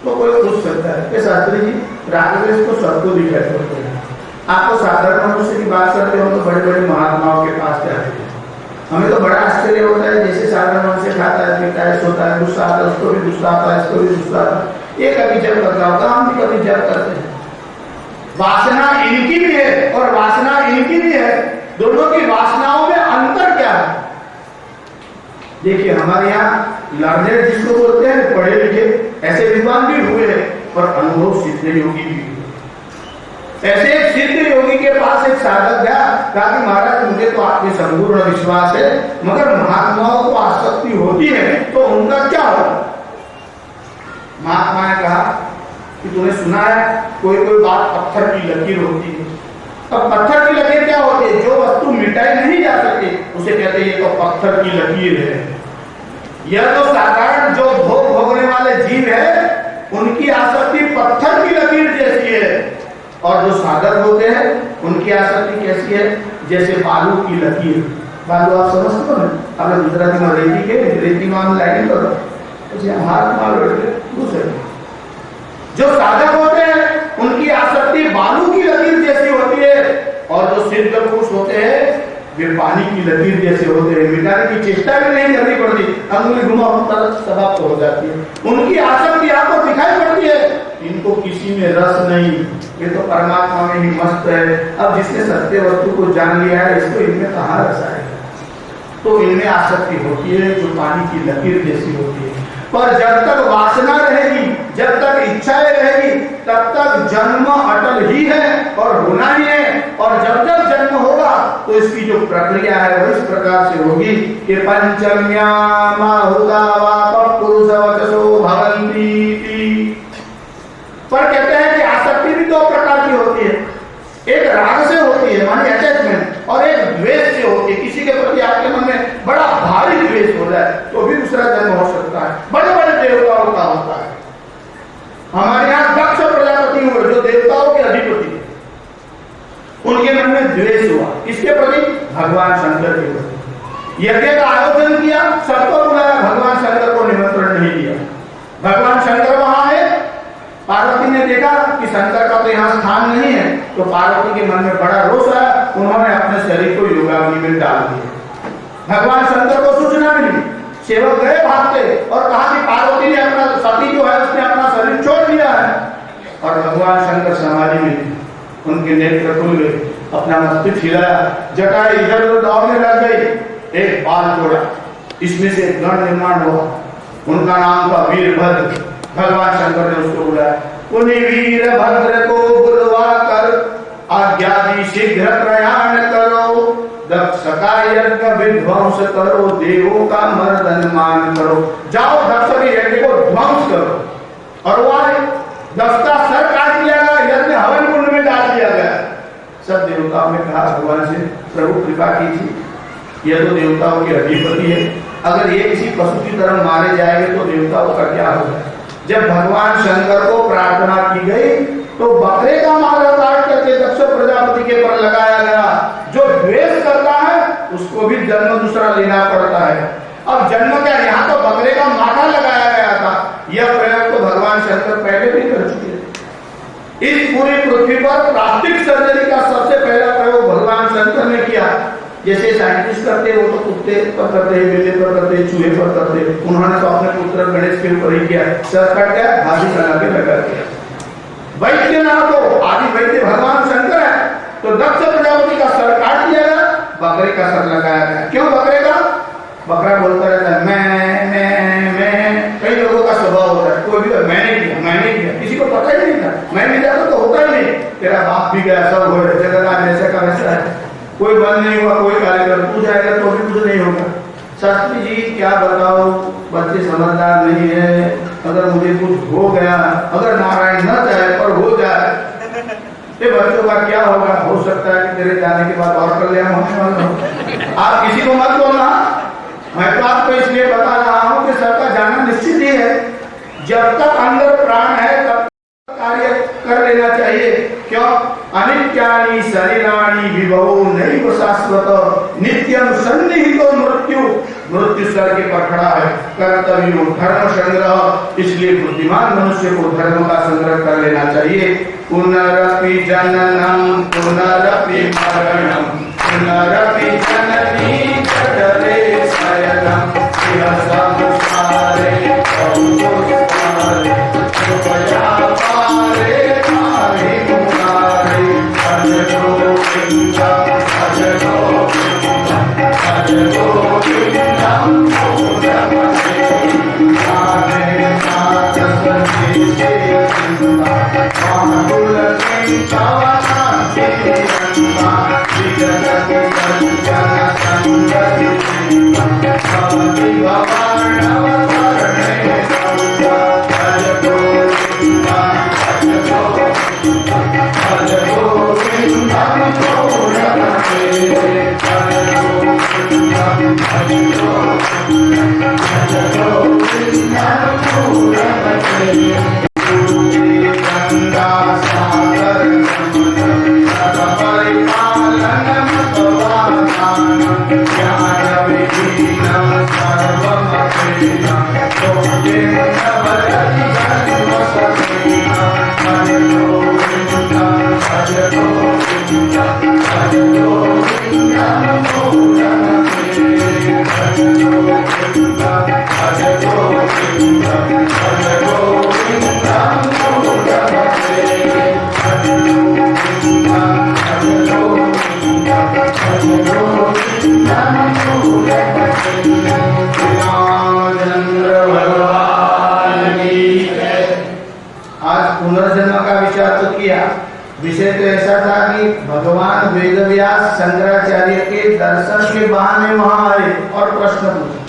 तो कोई पूछ सकता है कि शास्त्री जी रागद्वेष को सबको दिखाई पड़ते हैं, आपको साधारण मनुष्य की बात करते हो तो बड़े बड़े महात्माओं के पास जाते हैं। हमें तो बड़ा आश्चर्य होता है, जैसे साधारण मनुष्य खाता है, पीता है, सोता है, गुस्सा आता है, उसको भी गुस्सा आता है, इसको भी गुस्सा आता है। एक कभी जब करता होगा, हम भी कभी जब करते हैं। वासना इनकी भी है और वासना इनकी भी है, दोनों की वासनाओं में अंतर क्या है? देखिए हमारे यहाँ लर्नेड जिसको बोलते हैं, पढ़े लिखे ऐसे विद्वान भी हुए हैं, पर अनुभव सिद्ध योगी भी हुए। ऐसे एक सिद्ध योगी के पास एक साधक गया, कहा कि महाराज मुझे तो आपके संपूर्ण विश्वास है, मगर महात्माओं को आसक्ति होती है तो उनका क्या होगा? महात्मा ने कहा कि तूने सुना है कोई कोई बात पत्थर की लकीर होती है। अब पत्थर की लकीर क्या होती है? जो वस्तु मिटाई नहीं जा सकती उसे कहते हैं ये तो पत्थर की लकीर है। यह तो साधारण जो भोग भोगने वाले जीव है उनकी आसक्ति पत्थर की लकीर जैसी है, और जो साधक होते हैं उनकी आसक्ति कैसी है? जैसे बालू की लकीर। बालू आप समझते हो ना, आपने गुजराती में रेती के रेती में लाइटिंग करो, हाथ मारो दूसरे। जो साधक होते हैं उनकी आसक्ति बालू की लकीर जैसी होती है, और जो सिद्ध पुरुष होते हैं वे पानी की लकीर जैसे होते हैं, मिटाने की चेष्टा भी नहीं करनी पड़ती, अंगुली घुमाओ समाप्त हो जाती है। उनकी आसक्ति आपको दिखाई पड़ती है, इनको किसी में रस नहीं, ये तो परमात्मा में ही मस्त है। अब जिसने सत्य वस्तु को जान लिया है, इसको इनमें कहाँ रस आएगा? तो इनमें आसक्ति होती है जो पानी की लकीर जैसी होती है। पर जब तक वासना रहेगी, जब तक इच्छाएं रहेगी, तब तक जन्म अटल ही है और होना ही है। और जब जब जन्म होगा तो इसकी जो प्रक्रिया है वो इस प्रकार से होगी कि पंचम्याहुता पुरुष वचसो भवन्ति। पर कहते हैं कि आसक्ति भी दो प्रकार की होती है, एक राग से होती है मानी अटैचमेंट, और एक द्वेष से होती है। किसी के प्रति आपके मन में बड़ा भारी द्वेष हो जाए तो भी दूसरा जन्म हो सकता है। बड़े बड़े देवताओं का होता है। हमारे यहाँ दक्ष प्रजापति हुए जो देवताओं के अधिपति, उनके मन में द्वेष हुआ। किसके प्रति? भगवान शंकर के प्रति। यज्ञ का आयोजन किया, सबको बुलाया, भगवान शंकर को निमंत्रण नहीं दिया। भगवान शंकर वहां है, पार्वती ने देखा कि शंकर का तो यहाँ स्थान नहीं है, तो पार्वती के मन में बड़ा रोष आया। उन्होंने अपने शरीर को योगाग्नि में डाल दिया। भगवान शंकर को सूचना मिली, सेवक गए भागते और कहा कि पार्वती ने अपना सती जो है उसने अपना शरीर छोड़ दिया है। और भगवान शंकर समाधि में, उनके नेत्र खुल गए, अपना मस्तिष्क हिलाया, जटाएं इधर उधर दौड़ने लग गई, एक बाल छोड़ा, इसमें से एक गण निर्माण हुआ। उनका नाम था वीरभद्र। भगवान शंकर ने उसको बुलाया, उन्हीं वीरभद्र को बुलवा कर आज्ञादि शीघ्र प्रयाण करो, दक्ष का यज्ञ विध्वंस करो, देवों का मर्दन मान करो। जाओ दक्ष के यज्ञ को ध्वंस करो। और वह दक्ष का सर काट दिया गया, यज्ञ हवन कुंड में डाल दिया गया। सब देवताओं ने कहा भगवान से, प्रभु कृपा कीजिए, यह तो देवताओं के अधिपति है, अगर ये किसी पशु की तरह मारे जाएंगे तो देवताओं का क्या होगा। जब भगवान शंकर को प्रार्थना की गई तो बकरे का माला काट करके दक्ष प्रजापति के पर लगाया गया। जो द्वेष करता है उसको भी जन्म दूसरा लेना पड़ता है। अब जन्म क्या, यहाँ तो बकरे का माथा लगाया गया था। यह प्रयोग तो भगवान शंकर पहले भी कर चुके थे। इस पूरी पृथ्वी पर प्लास्टिक सर्जरी का सबसे पहला प्रयोग भगवान शंकर ने किया। जैसे साइंटिस्ट करते वो तो कुत्ते पर करते, बिल्ली पर करते, चूहे पर करते, उन्होंने तो अपने पुत्र गणेश के ऊपर ही किया, सर कट गया, भाजी बना के लगा दिया। वैद्य ना तो आदि वैद्य भगवान शंकर है, तो दक्ष प्रजापति का सर काट दिया गया, बकरे का सर लगाया गया। क्यों बकरे का? बकरा बोलता रहता है मैं। कई लोगों का स्वभाव होता है, कोई भी मैंने किया, किसी को पता ही नहीं था। मैं नहीं जाता तो होता ही नहीं, तेरा बाप भी गया, सब हो रहे, जगह ऐसा का वैसा है, कोई बंद नहीं हुआ, कोई कार्यक्रम, तू जाएगा तो भी कुछ नहीं होगा। शास्त्री जी क्या बताओ, बच्चे समझदार नहीं है, अगर मुझे कुछ हो गया, अगर नारायण न चाहे पर हो जाए, ये बच्चों का क्या होगा? हो सकता है कि तेरे जाने के बाद और कल्याण होने वाला हो। आप किसी को मत बोलना, मैं तो आपको इसलिए बता रहा हूँ कि सबका जाना निश्चित ही है। जब तक अंदर प्राण है तब कार्य कर लेना चाहिए। क्यों? अनित्यानि शरीराणि विभवो नैव शाश्वत, नित्यं सन्निहितो मृत्यु सर के पर खड़ा है। कर्तव्यो धर्म संग्रह, इसलिए बुद्धिमान मनुष्य को धर्म का संग्रह कर लेना चाहिए। पुनरपि जननम पुनरपि मरणम पुनरपि जननी जठरे शयनम यह संसारे Namo तो ऐसा था कि भगवान वेदव्यास शंकराचार्य के दर्शन के बहाने वहां आए और प्रश्न पूछे।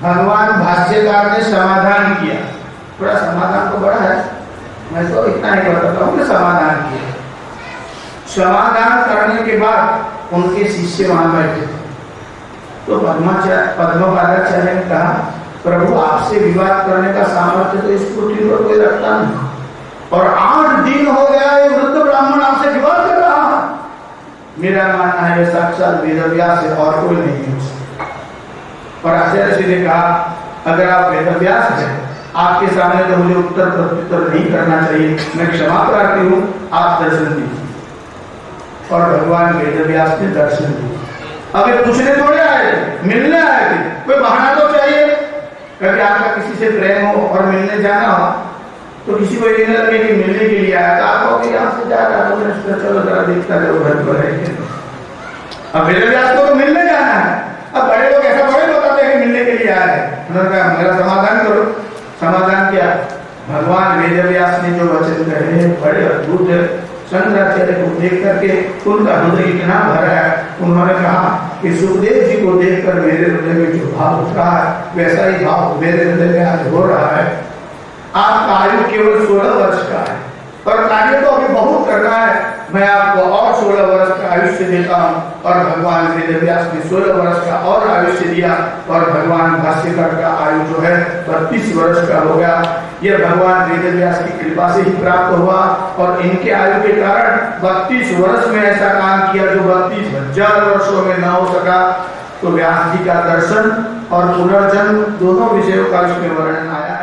भगवान भाष्यकार ने समाधान किया, थोड़ा समाधान तो बड़ा है, मैं तो इतना ही बताता हूँ कि समाधान किया। समाधान करने के बाद उनके शिष्य वहां बैठे थे, तो पद्मपादाचार्य ने कहा, प्रभु आपसे विवाद करने का सामर्थ्य तो इस पृथ्वी पर कोई रखता नहीं, और 8 दिन हो गया ये वृद्ध ब्राह्मण आपसे विवाद कर रहा है। मेरा मानना है साक्षात वेदव्यास है और कोई नहीं है। और आचार्य जी ने कहा, अगर आप वेदव्यास हैं, आपके सामने तो मुझे उत्तर प्रत्युत्तर नहीं करना चाहिए, मैं क्षमा प्रार्थी हूँ, आप दर्शन दीजिए। और भगवान वेदव्यास ने दर्शन दिए। अब ये पूछने थोड़े आए थे, मिलने आए थे, कोई बहाना तो चाहिए। कभी आपका किसी से प्रेम हो और मिलने जाना हो तो किसी को ये लगे कि मिलने के लिए आया था, आप यहाँ से जा रहा तो चलो जरा देखता रहो घर पर है। अब वेदव्यास को तो मिलने जाना है। अब बड़े लोग ऐसा बड़े बताते हैं कि मिलने के लिए आए हैं। उन्होंने कहा मेरा समाधान करो। समाधान क्या? भगवान वेदव्यास ने जो वचन कहे बड़े अद्भुत है। शंकराचार्य को देख करके उनका हृदय इतना भरा है, उन्होंने कहा कि सुखदेव जी को देखकर मेरे हृदय में जो भाव उठ रहा है वैसा ही भाव मेरे हृदय में आज हो रहा है। आपका आयु केवल 16 वर्ष का है और कार्य तो अभी बहुत करना है। मैं आपको और 16 वर्ष का आयुष्य देता हूँ। और भगवान वेदव्यास ने 16 वर्ष का और आयुष्य दिया और भगवान भाष्यकार का आयु जो है 32 वर्ष का हो गया। यह भगवान वेदव्यास की कृपा से ही प्राप्त हुआ और इनके आयु के कारण 32 वर्ष में ऐसा काम किया जो 32,000 वर्षों में न हो सका। तो व्यास जी का दर्शन और पुनर्जन्म दोनों विषयों का इसमें वर्णन आया।